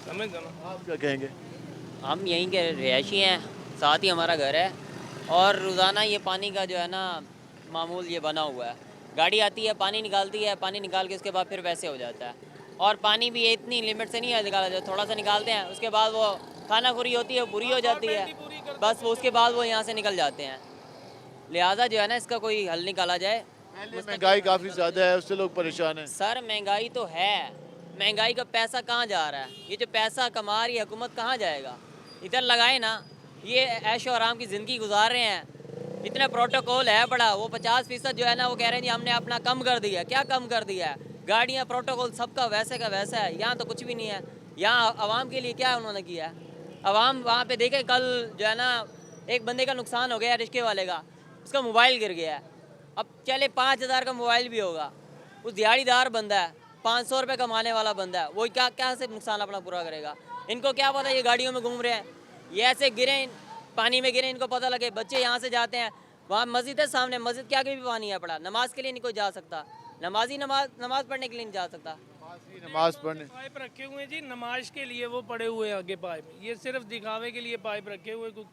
K: समझ दो ना।
A: आप क्या कहेंगे?
P: हम यहीं के रिहायशी हैं, साथ ही हमारा घर है, और रोज़ाना ये पानी का जो है ना मामूल ये बना हुआ है। गाड़ी आती है, पानी निकालती है, पानी निकाल के उसके बाद फिर वैसे हो जाता है। और पानी भी इतनी लिमिट से नहीं निकाला जाता, थोड़ा सा निकालते हैं, उसके बाद वो खानाखोरी होती है, पूरी हो जाती है, बस वो उसके बाद वो यहाँ से निकल जाते हैं। लिहाजा जो है ना इसका कोई हल निकाला जाए।
A: महंगाई काफ़ी ज़्यादा है, उससे लोग परेशान हैं।
P: सर महंगाई तो है, महंगाई का पैसा कहाँ जा रहा है? ये जो पैसा कमा रही है हुकूमत कहाँ जाएगा? इधर लगाए ना, ये ऐशो आराम की ज़िंदगी गुजार रहे हैं। इतना प्रोटोकॉल है बड़ा, वो 50% जो है ना वो कह रहे हैं जी हमने अपना कम कर दिया। क्या कम कर दिया है? गाड़ियाँ, प्रोटोकॉल सबका वैसे का वैसा है। यहाँ तो कुछ भी नहीं है। यहाँ आवाम के लिए क्या उन्होंने किया है? आवाम वहाँ पे देखे, कल जो है ना एक बंदे का नुकसान हो गया, रिक्शे वाले का, उसका मोबाइल गिर गया है। अब चले 5,000 का मोबाइल भी होगा, उस दिहाड़ीदार बंदा है, 500 रुपये कमाने वाला बंदा है, वो क्या क्या से नुकसान अपना पूरा करेगा। इनको क्या पता ये गाड़ियों में घूम रहे हैं, ये ऐसे गिरे पानी में गिरे, इनको पता लगे। बच्चे यहाँ से जाते हैं, वहाँ मस्जिद है सामने, मस्जिद के आगे भी पानी है पड़ा, नमाज के लिए नहीं कोई जा सकता, नमाज पढ़ने के लिए नहीं जा सकता।
A: नमाज पढ़ने
K: पाइप रखे हुए हैं जी, नमाज के लिए वो पड़े हुए हैं आगे पाइप, ये सिर्फ दिखावे के लिए पाइप रखे हुए, कुछ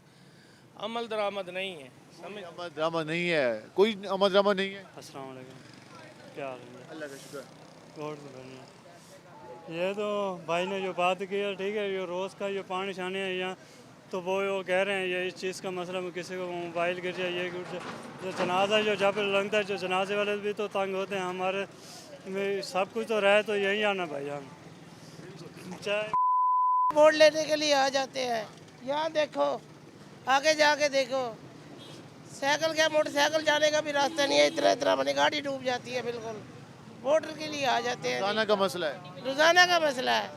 K: अमल दरामद नहीं है।
A: अमल दरामद नहीं है, कोई अमल दरामद नहीं है।
Q: अस्सलाम वालेकुम, क्या हाल है?
A: अल्लाह का शुक्र।
Q: बहुत बढ़िया। ये तो भाई ने जो बात की है ठीक है, ये रोज़ का ये पानी छाने है यहाँ, तो वो कह रहे हैं ये इस चीज़ का मसला में किसी को मोबाइल गिर जाए, ये गिर जाए, जो जनाजा जो जब लगता है, जो जनाजे वाले भी तो तंग होते हैं, हमारे में सब कुछ तो रहे तो यही आना भाई हम चाहे
R: वोट लेने के लिए आ जाते हैं। यहाँ देखो, आगे जाके देखो, साइकिल क्या मोटरसाइकिल जाने का भी रास्ता नहीं है, इतना इतना बनी गाड़ी डूब जाती है बिल्कुल। वोट के लिए आ जाते हैं,
A: रोजाना का मसला है,
R: रोजाना का मसला है।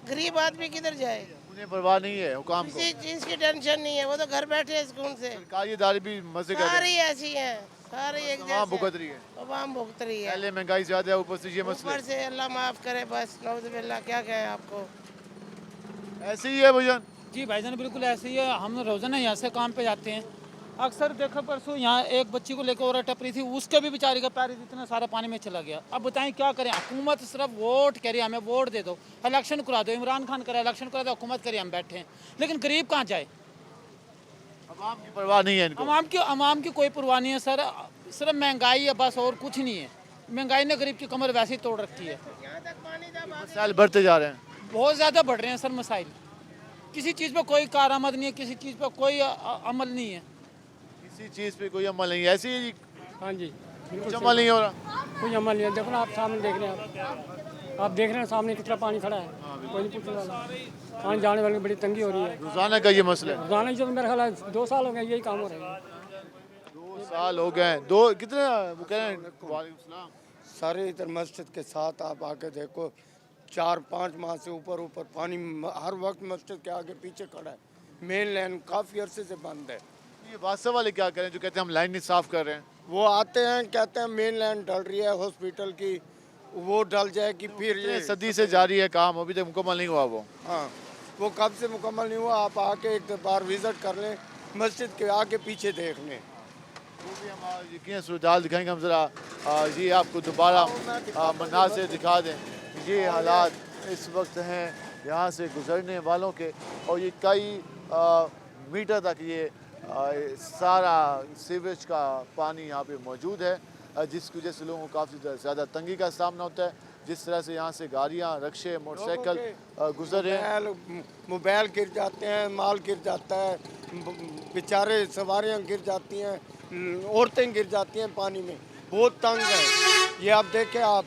R: गरीब आदमी किधर जाए,
A: उन्हें परवाह नहीं है हुकाम को,
R: किसी चीज़ की टेंशन नहीं है, वो तो घर बैठे हैं सुकून से।
A: सरकारी इदारे भी मजे कर रहे
R: सारी
A: हैं,
R: ऐसी हैं, सारी एक
A: तमाम भुगत रही है,
R: तमाम भुगत रही है।
A: पहले महंगाई ज्यादा है, ऊपर से ये मसले,
R: ऊपर से अल्लाह माफ़ करे, बस नौज़ुबिल्लाह, क्या कहें आपको।
A: ऐसे ही है भजन।
S: जी भाईजान बिल्कुल ऐसे ही है, हम रोज़ाना यहाँ से काम पे जाते हैं। अक्सर देखो परसों यहाँ एक बच्ची को लेकर औरत टपरी थी, उसके भी बेचारी का पैर इतना सारा पानी में चला गया। अब बताएं क्या करें, हुकूमत सिर्फ वोट कह रही है, हमें वोट दे दो, इलेक्शन करा दो, इमरान खान करे इलेक्शन करा दो, हुकूमत करे, हम बैठे हैं, लेकिन गरीब कहाँ जाए।
A: अवाम की परवाह नहीं है इनको,
S: अवाम की कोई परवाह नहीं है सर, सिर्फ महंगाई है बस, और कुछ नहीं है। महंगाई ने गरीब की कमर वैसे ही तोड़ रखी है,
A: मसाइल बढ़ते जा रहे हैं,
S: बहुत ज़्यादा बढ़ रहे हैं सर मसाइल। किसी चीज़ पर कोई कारआमद नहीं है, किसी चीज़ पर कोई अमल नहीं है,
A: किसी चीज़ पे कोई अमल नहीं है। ऐसे ही
T: हाँ जी,
A: कुछ अमल नहीं हो रहा,
T: कोई अमल नहीं है। देखो ना, आप सामने देख रहे हैं, आप देख रहे हैं सामने कितना पानी खड़ा है, कोई नहीं पूछने वाला। पानी जाने वाले की बड़ी तंगी हो रही है,
A: रोजाना का ये मसला है।
T: रोजाना जो मेरा ख्याल है 2 साल हो गए यही काम हो रहा है।
A: 2 साल हो गए, दो कितने वो कह रहे हैं। वालेकुम सलाम।
U: सारे इधर मस्जिद के साथ आप आके देखो, 4-5 माह से ऊपर पानी हर वक्त मस्जिद के आगे पीछे खड़ा है। मेन लाइन काफ़ी अरसे से बंद है।
A: ये बादशाह वाले क्या करें जो कहते हैं हम लाइन नहीं साफ कर रहे हैं?
U: वो आते हैं कहते हैं मेन लाइन डल रही है हॉस्पिटल की, वो डल जाएगी फिर ये
A: सदी से जारी है काम, अभी तक मुकम्मल नहीं हुआ वो।
U: हाँ, वो कब से मुकम्मल नहीं हुआ, आप आके एक बार विज़िट कर लें, मस्जिद के आगे पीछे देख लें।
A: वो भी हम यकीन सूरत दिखाएंगे हम ज़रा, ये आपको दोबारा मन्ना से दिखा दें। ये हालात इस वक्त हैं यहाँ से गुजरने वालों के, और ये कई मीटर तक ये सारा सीवेज का पानी यहाँ पे मौजूद है, जिसकी वजह से लोगों को काफ़ी ज़्यादा तंगी का सामना होता है। जिस तरह से यहाँ से गाड़ियाँ, रिक्शे, मोटरसाइकिल गुजर रहे हैं,
U: मोबाइल गिर जाते हैं, माल गिर जाता है, बेचारे सवारियाँ गिर जाती हैं, औरतें गिर जाती हैं पानी में, बहुत तंग है। ये आप देखें, आप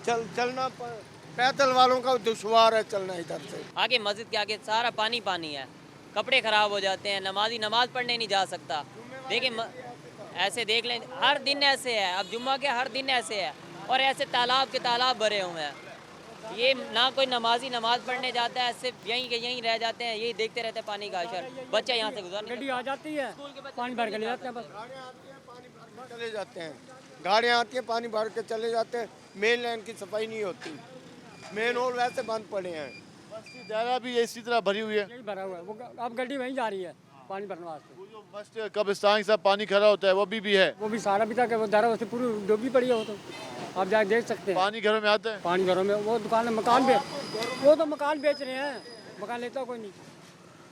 U: चलना पैदल वालों का दुश्वार है चलना इधर से।
P: आगे मस्जिद के आगे सारा पानी पानी है, कपड़े ख़राब हो जाते हैं, नमाजी नमाज पढ़ने नहीं जा सकता। देखिए ऐसे देख लें, हर दिन ऐसे है, अब जुम्मा के हर दिन ऐसे है, और ऐसे तालाब के तालाब भरे हुए हैं। ये ना कोई नमाजी नमाज पढ़ने जाता है, सिर्फ यहीं के यहीं रह जाते हैं, यही देखते रहते हैं पानी का असर। बच्चे यहाँ से गुजर,
T: गड्डी आ जाती है, पानी भर के ले जाते हैं, बस
U: चले जाते हैं, गाड़ियाँ आती हैं, पानी भर के चले जाते हैं। मेन लाइन की सफाई नहीं होती, मेन रोड वैसे बंद पड़े हैं।
A: दायरा भी इसी तरह भरी हुई है,
T: यही भरा हुआ है। वो अब गड्डी वहीं जा रही है पानी भरने वास्ते।
A: वो जो मस्त कब्रिस्तान के साथ पानी खड़ा होता है वो भी है,
T: वो भी सारा भी तक वो दायरा उससे पूरी डूबी पड़ी है। वो तो आप जाके देख सकते हैं,
A: पानी घरों में आता है,
T: पानी घरों में। वो दुकान मकान वो तो मकान बेच रहे हैं, मकान लेता कोई नहीं।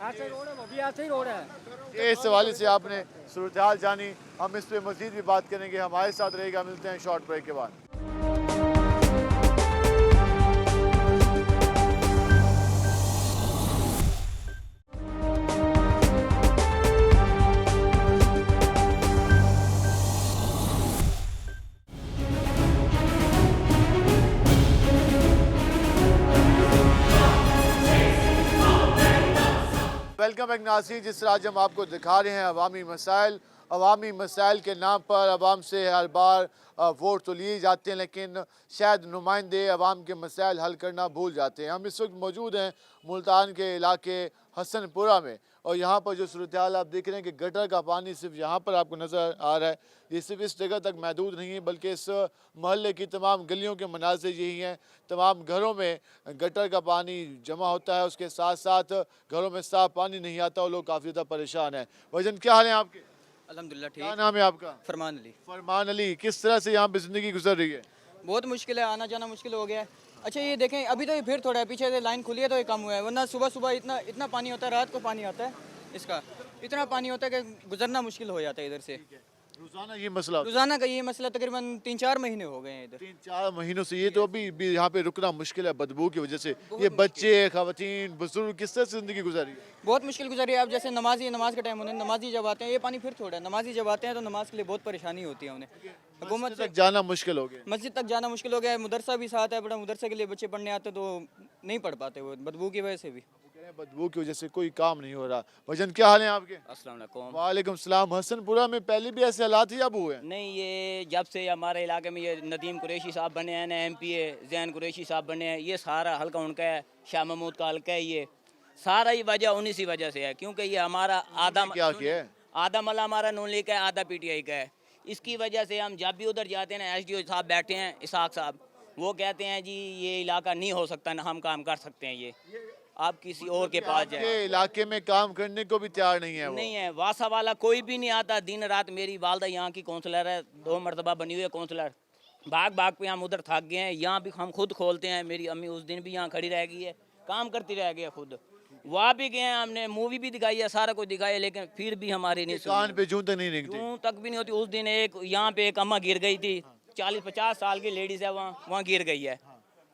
T: ऐसे ही रोड है, वो भी ऐसे ही रोड है।
A: इस हवाले से आपने सूरत हाल जानी, हम इस पर मज़ीद भी बात करेंगे। हमारे साथ रहेगा, मिलते हैं शॉर्ट ब्रेक के बाद। वेलकम बैक नाज़रीन। जिस तरह आज हम आपको दिखा रहे हैं अवामी मसाइल के नाम पर अवाम से हर बार वोट तो लिए जाते हैं, लेकिन शायद नुमाइंदे अवाम के मसाइल हल करना भूल जाते हैं। हम इस वक्त मौजूद हैं मुल्तान के इलाके हसनपुरा में। और यहाँ पर जो सूरत हाल आप देख रहे हैं कि गटर का पानी सिर्फ यहाँ पर आपको नज़र आ रहा है, ये सिर्फ इस जगह तक महदूद नहीं है बल्कि इस मोहल्ले की तमाम गलियों के मनाज़िर यही हैं। तमाम घरों में गटर का पानी जमा होता है, उसके साथ साथ घरों में साफ पानी नहीं आता और लोग काफ़ी ज़्यादा परेशान हैं। वजन क्या हाल है आपके?
B: अल्हम्दुलिल्लाह ठीक।
A: क्या नाम है आपका?
B: फरमान अली।
A: फरमान अली, किस तरह से यहाँ पर ज़िंदगी गुजर रही है?
B: बहुत मुश्किल है, आना जाना मुश्किल हो गया है। अच्छा ये देखें, अभी तो ये फिर थोड़ा है, पीछे से लाइन खुली है तो ये कम हुआ है, वरना सुबह सुबह इतना इतना पानी होता है, रात को पानी आता है इसका, इतना पानी होता है कि गुजरना मुश्किल हो जाता है इधर से।
A: रोज़ाना ये मसला?
B: रोज़ाना का ये मसला तकरीबन 3-4 महीने हो गए हैं इधर।
A: 3-4 महीनों से ये तो अभी भी यहाँ पे रुकना मुश्किल है बदबू की वजह से। ये बच्चे, खवातीन, बुजुर्ग किस तरह से ज़िंदगी गुजारी है?
B: बहुत मुश्किल गुजरी है। अब जैसे नमाज का टाइम होने, नमाजी जब आते हैं, ये पानी फिर थोड़ा है, नमाजी जब आते हैं तो नमाज के लिए बहुत परेशानी होती है उन्हें। हुकूमत
A: तक जाना मुश्किल हो गया,
B: मस्जिद तक जाना मुश्किल हो गया है। मदरसा भी साथ है, बड़ा मदरसे के लिए बच्चे पढ़ने आते तो नहीं पढ़ पाते वो बदबू की वजह से भी।
A: बदबू की वजह से कोई काम नहीं हो रहा। वजन क्या हाल है आपके?
V: अस्सलाम वालेकुम।
A: वालेकुम सलाम। हसनपुरा में पहले भी ऐसे हालात ही अब हुए हैं?
V: नहीं, ये जब से हमारे इलाके में ये नदीम कुरैशी साहब बने हैं ना, MP जैन कुरैशी साहब बने हैं, ये सारा हल्का उनका है, शाह महमूद का हल्का है, ये सारा ही वजह उन्हीं सी वजह से है, क्योंकि ये हमारा आधा मल्ला हमारा नून लीग का है, आधा PTI का है। इसकी वजह से हम जब भी उधर जाते हैं ना, SDO साहब बैठे हैं, इसाक साहब, वो कहते हैं जी ये इलाका नहीं हो सकता ना, हम काम कर सकते हैं, ये आप किसी और के पास जाए।
A: इलाके में काम करने को भी तैयार नहीं है वो।
V: नहीं है, वासा वाला कोई भी नहीं आता। दिन रात मेरी वालदा यहाँ की काउंसलर है, 2 मरतबा बनी हुई है काउंसलर, भाग भाग पे हम उधर थक गए हैं। यहाँ भी हम खुद खोलते हैं, मेरी अम्मी उस दिन भी यहाँ खड़ी रह गई है, काम करती रह गई है खुद। वहाँ भी गए हैं, हमने मूवी भी दिखाई है, सारा कुछ दिखाया, लेकिन फिर भी हमारी नहीं सुनी।
A: कान पे जूं तक नहीं निकलती,
V: जूं तक भी नहीं होती। उस दिन एक यहाँ पे एक अम्मा गिर गई थी, 40-50 साल की लेडीज है, वहाँ गिर गई है।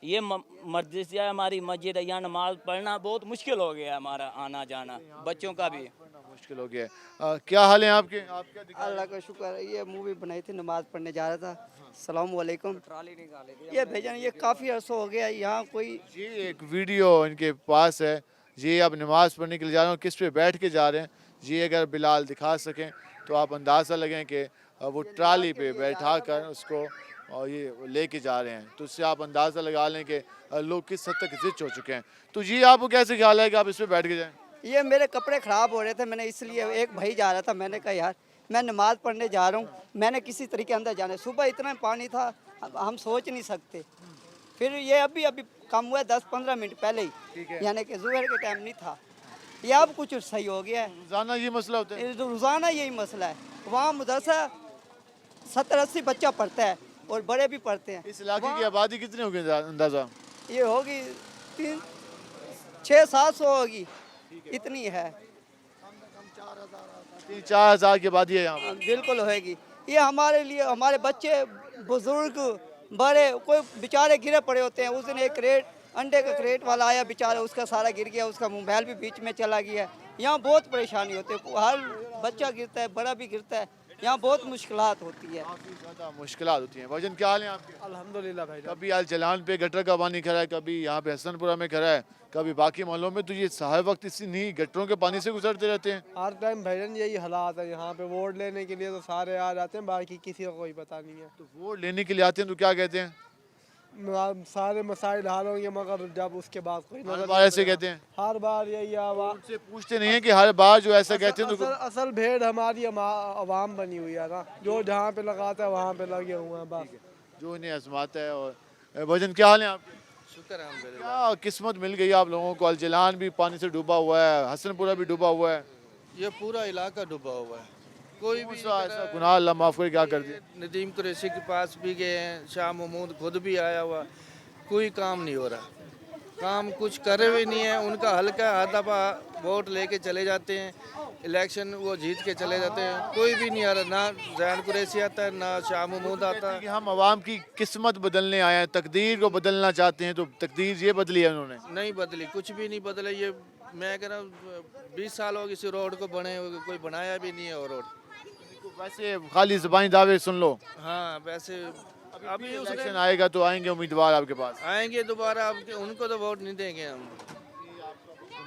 V: ये मस्जिद है, हमारी मस्जिद है, यहाँ नमाज पढ़ना बहुत मुश्किल हो गया है, हमारा आना जाना बच्चों का भी
A: मुश्किल हो गया है। क्या हाल है आपके? आप क्या दिखा?
W: अल्लाह का शुक्र है, ये मूवी बनाई थी, नमाज पढ़ने जा रहा था। सलाम वालेकुम। ये भेजन ये काफ़ी अर्सा हो गया यहाँ कोई।
A: जी एक वीडियो इनके पास है जी, आप नमाज़ पढ़ने के लिए जा रहे हो, किस पे बैठ के जा रहे हैं जी, अगर बिलाल दिखा सकें तो आप अंदाज़ा लगें कि वो ट्राली पे बैठा कर उसको और ये लेके जा रहे हैं, तो उससे आप अंदाज़ा लगा लें कि लोग किस हद तक जिच हो चुके हैं। तो जी आपको कैसे ख्याल है कि आप इस पर बैठ के जाएँ?
W: ये मेरे कपड़े ख़राब हो रहे थे, मैंने इसलिए, एक भाई जा रहा था, मैंने कहा यार मैं नमाज़ पढ़ने जा रहा हूँ, मैंने किसी तरीके अंदर जाना है। सुबह इतना पानी था हम सोच नहीं सकते। फिर ये अभी कम हुआ 10-15 मिनट पहले ही, यानी कि ज़ुहर के टाइम नहीं था। ये अब कुछ सही हो गया है।
A: रोज़ाना ये मसला होता है?
W: रोज़ाना यही मसला है। वहाँ मदरसा 70-80 बच्चा पढ़ता है और बड़े भी पढ़ते हैं।
A: इस इलाके की आबादी कितनी होगी अंदाज़ा?
W: ये होगी 600-700 होगी, इतनी है।
A: 3-4 हज़ार की आबादी है यहाँ पर।
W: बिल्कुल होगी। ये हमारे लिए, हमारे बच्चे, बुजुर्ग, बड़े, कोई बेचारे गिरे पड़े होते हैं। उस दिन एक क्रेट, अंडे का क्रेट वाला आया बेचारा, उसका सारा गिर गया, उसका मोबाइल भी बीच में चला गया। यहाँ बहुत परेशानी होती है, हर बच्चा गिरता है, बड़ा भी गिरता है, यहाँ बहुत मुश्किलात होती है।
A: काफ़ी ज़्यादा मुश्किलात होती हैं। वजन क्या हाल है आपके?
W: अल्हम्दुलिल्लाह भाई।
A: कभी आल जलान पे गटर का पानी खड़ा है, कभी यहाँ पे हसनपुरा में खड़ा है, कभी बाकी मोहल्लों में, तो ये हर वक्त इसी नहीं गटरों के पानी से गुजरते रहते हैं।
X: हर टाइम भाईजान यही हालात है यहाँ पे। वोट लेने के लिए तो सारे आ जाते हैं, बाकी किसी को कोई पता नहीं है।
A: तो वोट लेने के लिए आते हैं तो क्या कहते हैं?
X: सारे मसाइल हल होंगे, मगर जब उसके बाद कोई
A: हर बार ऐसे कहते हैं?
X: हर बार यही आवाम
A: से पूछते नहीं है कि हर बार जो ऐसा कहते हैं तो
X: असल भेड़ हमारी आवाम बनी हुई है ना, जो जहाँ पे लगाता है वहाँ पे लगे हुए हैं बस,
A: जो इन्हें आजमाता है। और वजन क्या हाल है आपके?
X: शुक्र है।
A: क्या किस्मत मिल गई आप लोगों को? अल जलान भी पानी से डूबा हुआ है, हसनपुरा भी डूबा हुआ है,
Y: ये पूरा इलाका डूबा हुआ है। कोई भी
A: ऐसा गुनाह अल्लाह माफ़ करे, क्या कर दिया?
Y: नदीम कुरैशी के पास भी गए हैं, शाह महमूद खुद भी आया हुआ, कोई काम नहीं हो रहा, काम कुछ करे भी नहीं है। उनका हल्का आधा वोट लेके चले जाते हैं, इलेक्शन वो जीत के चले जाते हैं, कोई भी नहीं आ रहा, ना जैन कुरैशी आता है, ना शाह महमूद आता है।
A: कि हम आवाम की किस्मत बदलने आए हैं, तकदीर को बदलना चाहते हैं, तो तकदीर ये बदली है उन्होंने?
Y: नहीं बदली, कुछ भी नहीं बदला। ये मैं कह रहा हूँ 20 साल हो गए इस रोड को बने हुए, कोई बनाया भी नहीं है वो रोड।
A: वैसे खाली ज़बानी दावे सुन लो।
Y: हाँ वैसे अभी
A: इलेक्शन आएगा तो आएंगे उम्मीदवार आपके पास?
Y: आएंगे दोबारा, उनको तो वोट नहीं देंगे हम।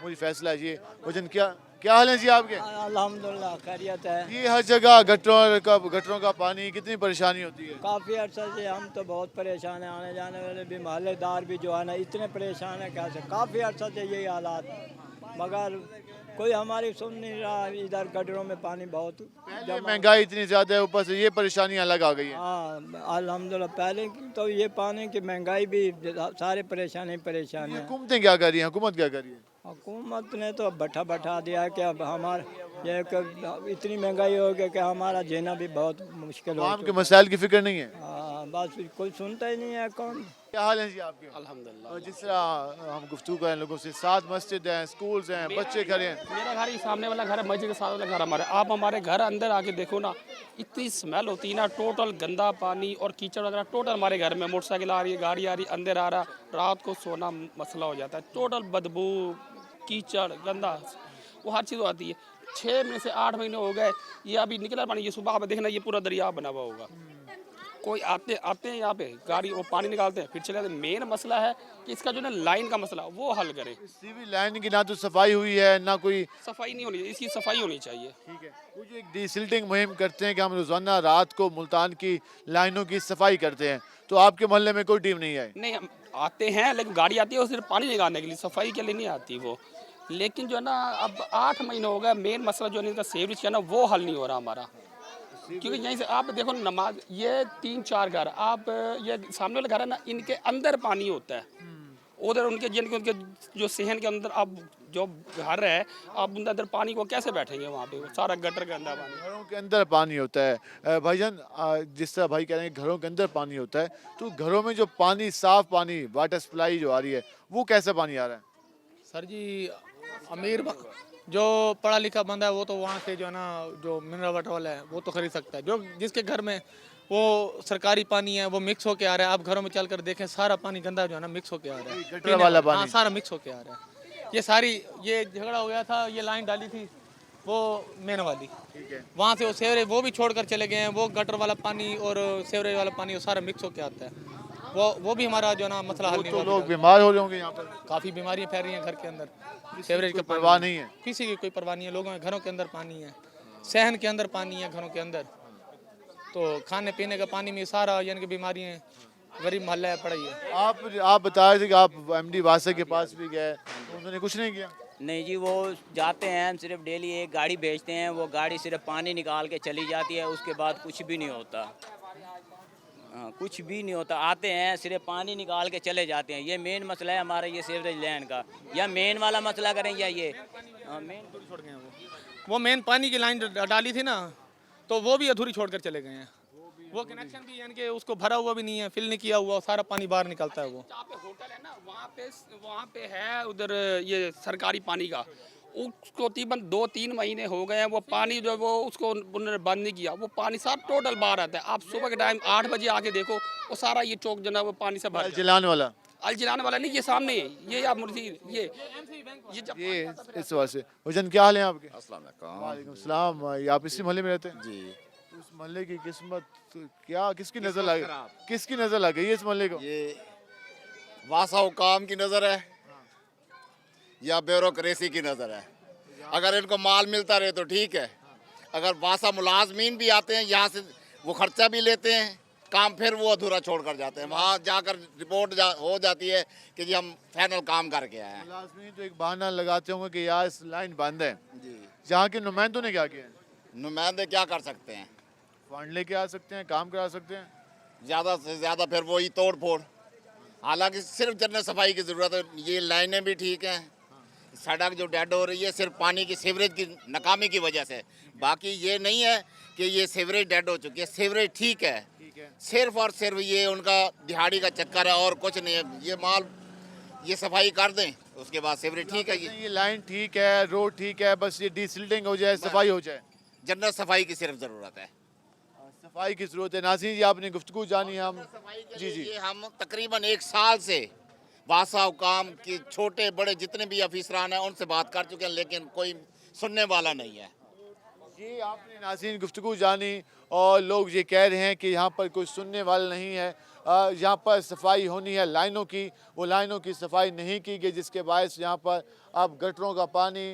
A: मुझे फैसला है जी। वजन क्या हाल है जी आपके?
E: अल्हम्दुलिल्लाह खैरियत है।
A: ये हर जगह गटरों का पानी, कितनी परेशानी होती है?
E: काफ़ी अर्सा से हम तो बहुत परेशान हैं, आने जाने वाले भी मोहल्लेदार भी जो है ना इतने परेशान हैं, कैसे काफ़ी अर्सा से यही हालात।
N: मगर कोई हमारी सुन नहीं रहा। इधर गटरों में पानी बहुत
A: पहले महंगाई इतनी ज़्यादा है, ऊपर से ये परेशानियाँ अलग आ गई हैं।
N: हाँ अल्हम्दुलिल्लाह। पहले की तो ये पानी की महंगाई भी सारे परेशान है।
A: हुकूमतें क्या कर रही हैं, हुकूमत क्या कर रही है?
N: हुकूमत ने तो बैठा दिया है कि अब हमारे ये इतनी महंगाई हो गई कि हमारा जीना भी बहुत मुश्किल हो
A: आवाम के मसाइल की फिक्र नहीं है।
N: हाँ, बस कोई सुनता ही नहीं है। कौन
A: क्या हाल है जी आपके?
D: अल्हम्दुलिल्लाह।
A: और जिस तरह हम गुफ्तगू करें लोगों से, 7 मस्जिद हैं, स्कूल्स हैं, बच्चे खड़े हैं।
T: मेरा घर ही सामने वाला घर है, मस्जिद के साथ वाला घर हमारा। आप हमारे घर अंदर आके देखो ना, इतनी स्मेल होती है ना, टोटल गंदा पानी और कीचड़ वगैरह टोटल हमारे घर में। मोटरसाइकिल आ रही है, गाड़ी आ रही, अंदर आ रहा, रात को सोना मसला हो जाता है। टोटल बदबू, कीचड़, गंदा, वो हर चीज़ आती है। 6 महीने से 8 महीने हो गए, ये अभी निकला पानी। ये सुबह आप देखना, ये पूरा दरिया बना हुआ होगा। कोई आते हैं यहाँ पे गाड़ी, वो पानी निकालते हैं फिर चले जाते हैं। मेन मसला है कि इसका जो ना लाइन का मसला वो हल करे।
A: सीवी लाइन की ना तो सफाई हुई है, ना कोई
T: सफाई नहीं होनी, इसकी सफाई होनी चाहिए।
A: ठीक है, कुछ एक डिसिल्टिंग मुहिम करते हैं कि हम रोजाना रात को मुल्तान की लाइनों की सफाई करते हैं, तो आपके मोहल्ले में कोई टीम नहीं आई?
T: नहीं, हम आते हैं लेकिन गाड़ी आती है वो सिर्फ पानी निकालने के लिए, सफाई के लिए नहीं आती वो। लेकिन जो है ना अब 8 महीने हो गए, मेन मसला जो है इनका सीवरेज का ना वो हल नहीं हो रहा हमारा। क्योंकि यहीं से आप देखो नमाज, ये 3-4 घर, आप ये सामने वाला घर है ना, इनके अंदर पानी होता है। उधर उनके उनके जो सहन के अंदर अब जो घर है, आप उनके अंदर पानी को कैसे बैठेंगे वहाँ पे? सारा गटर के अंदर पानी,
A: घरों के अंदर पानी होता है। भाईजान, जिस तरह भाई कह रहे हैं घरों के अंदर पानी होता है, तो घरों में जो पानी, साफ पानी, वाटर सप्लाई जो आ रही है, वो कैसा पानी आ रहा है?
F: सर जी, जो पढ़ा लिखा बंदा है वो तो वहाँ से जो है ना, जो मिनरल वाटर वाला है वो तो खरीद सकता है। जो जिसके घर में वो सरकारी पानी है वो मिक्स होके आ रहा है। आप घरों में चल कर देखें, सारा पानी गंदा जो है ना मिक्स होके आ रहा है।
A: गटर वाला पानी?
F: हाँ, सारा मिक्स होके आ रहा है। ये झगड़ा हो गया था, ये लाइन डाली थी वो मेन वाली,
A: ठीक है,
F: वहाँ से वो सेवरेज वो भी छोड़ कर चले गए हैं। वो गटर वाला पानी और सेवरेज वाला पानी वो सारा मिक्स होके आता है। वो भी हमारा जो है ना मसला हल नहीं
A: तो
F: हुआ।
A: लोग बीमार हो रहे होंगे यहाँ पर,
F: काफ़ी बीमारियाँ फैल रही हैं घर के अंदर। सेवरेज का
A: परवाह नहीं है,
F: किसी की कोई परवाह नहीं है। लोगों के घरों के अंदर पानी है, सहन के अंदर पानी है, घरों के अंदर। तो खाने पीने का पानी में सारा यानी कि बीमारियाँ गरीब मोहल्ला है पड़ी है।
A: आप बता रहे थे कि आप एमडी वासा के पास भी गए, तो उन्होंने कुछ नहीं किया?
V: नहीं जी, वो जाते हैं, सिर्फ डेली एक गाड़ी भेजते हैं, वो गाड़ी सिर्फ पानी निकाल के चली जाती है, उसके बाद कुछ भी नहीं होता। हाँ, कुछ भी नहीं होता। आते हैं, सिर्फ पानी निकाल के चले जाते हैं। ये मेन मसला है हमारा, ये सीवरेज लाइन का। या मेन वाला मसला करें या ये मेन
F: छोड़ गए वो मेन पानी की लाइन डाली थी ना, तो वो भी अधूरी छोड़कर चले गए हैं। वो कनेक्शन भी यानी कि उसको भरा हुआ भी नहीं है, फिल नहीं किया हुआ, सारा पानी बाहर निकलता है। वो
T: जहाँ पे होटल है ना, वहाँ पे है उधर ये सरकारी पानी का, उसको तकरीबन 2-3 महीने हो गए हैं। वो पानी जो वो उसको उन्होंने बंद नहीं किया, वो पानी सारा टोटल बाहर आता है। आप सुबह के टाइम 8 बजे आके देखो, वो सारा ये चौक जो है वो पानी से भर
A: जलाने वाला,
T: अलजिलाने वाला नहीं, ये सामने ये आप मुर्सी ये
A: इस वजह से। भाईजान, क्या हाल है आपके?
G: अस्सलाम वालेकुम।
A: वालेकुम सलाम। आप इसी मोहल्ले में रहते हैं?
G: जी।
A: उस मोहल्ले की किस्मत क्या, किसकी नजर लग किसकी नजर लग गई है इस मोहल्ले को?
G: ये वासा हुकाम की नज़र है या ब्यूरोक्रेसी की नज़र है? अगर इनको माल मिलता रहे तो ठीक है। अगर वासा मुलाजमीन भी आते हैं यहाँ से, वो खर्चा भी लेते हैं, काम फिर वो अधूरा छोड़ कर जाते हैं। वहाँ जाकर रिपोर्ट हो जाती है कि जी हम फाइनल काम करके आए हैं।
A: मुलाजमीन तो एक बहाना लगाते होंगे कि यार इस लाइन बंद है जी। यहाँ के नुमाइंदों ने क्या किया?
G: नुमाइंदे क्या कर सकते हैं?
A: फंड लेके आ सकते हैं, काम करा सकते हैं,
G: ज़्यादा से ज़्यादा फिर वही तोड़ फोड़। हालांकि सिर्फ जनरल सफाई की ज़रूरत है। ये लाइनें भी ठीक हैं, सड़क जो डेड हो रही है सिर्फ पानी की सीवरेज की नाकामी की वजह से। बाकी ये नहीं है कि ये सीवरेज डेड हो चुकी है, सीवरेज ठीक है। सिर्फ और सिर्फ ये उनका दिहाड़ी का चक्कर है और कुछ नहीं है। ये माल ये सफाई कर दें, उसके बाद सीवरेज ठीक है।
A: ये लाइन ठीक है, रोड ठीक है, बस ये डिसिल्टिंग हो जाए, सफाई हो जाए।
G: जनरल सफाई की सिर्फ ज़रूरत है,
A: सफाई की ज़रूरत है। नाज़रीन जी, आपने गुफ्तगू जानी है हम जी जी
G: ये हम तकरीबन 1 साल से वासा हुकाम के छोटे बड़े जितने भी अफीसरान हैं उनसे बात कर चुके हैं, लेकिन कोई सुनने वाला नहीं है।
A: ये आपने नाज़रीन गुफ्तगू जानी और लोग ये कह रहे हैं कि यहाँ पर कोई सुनने वाला नहीं है। यहाँ पर सफाई होनी है लाइनों की, वो लाइनों की सफाई नहीं की गई, जिसके बायस यहाँ पर अब गटरों का पानी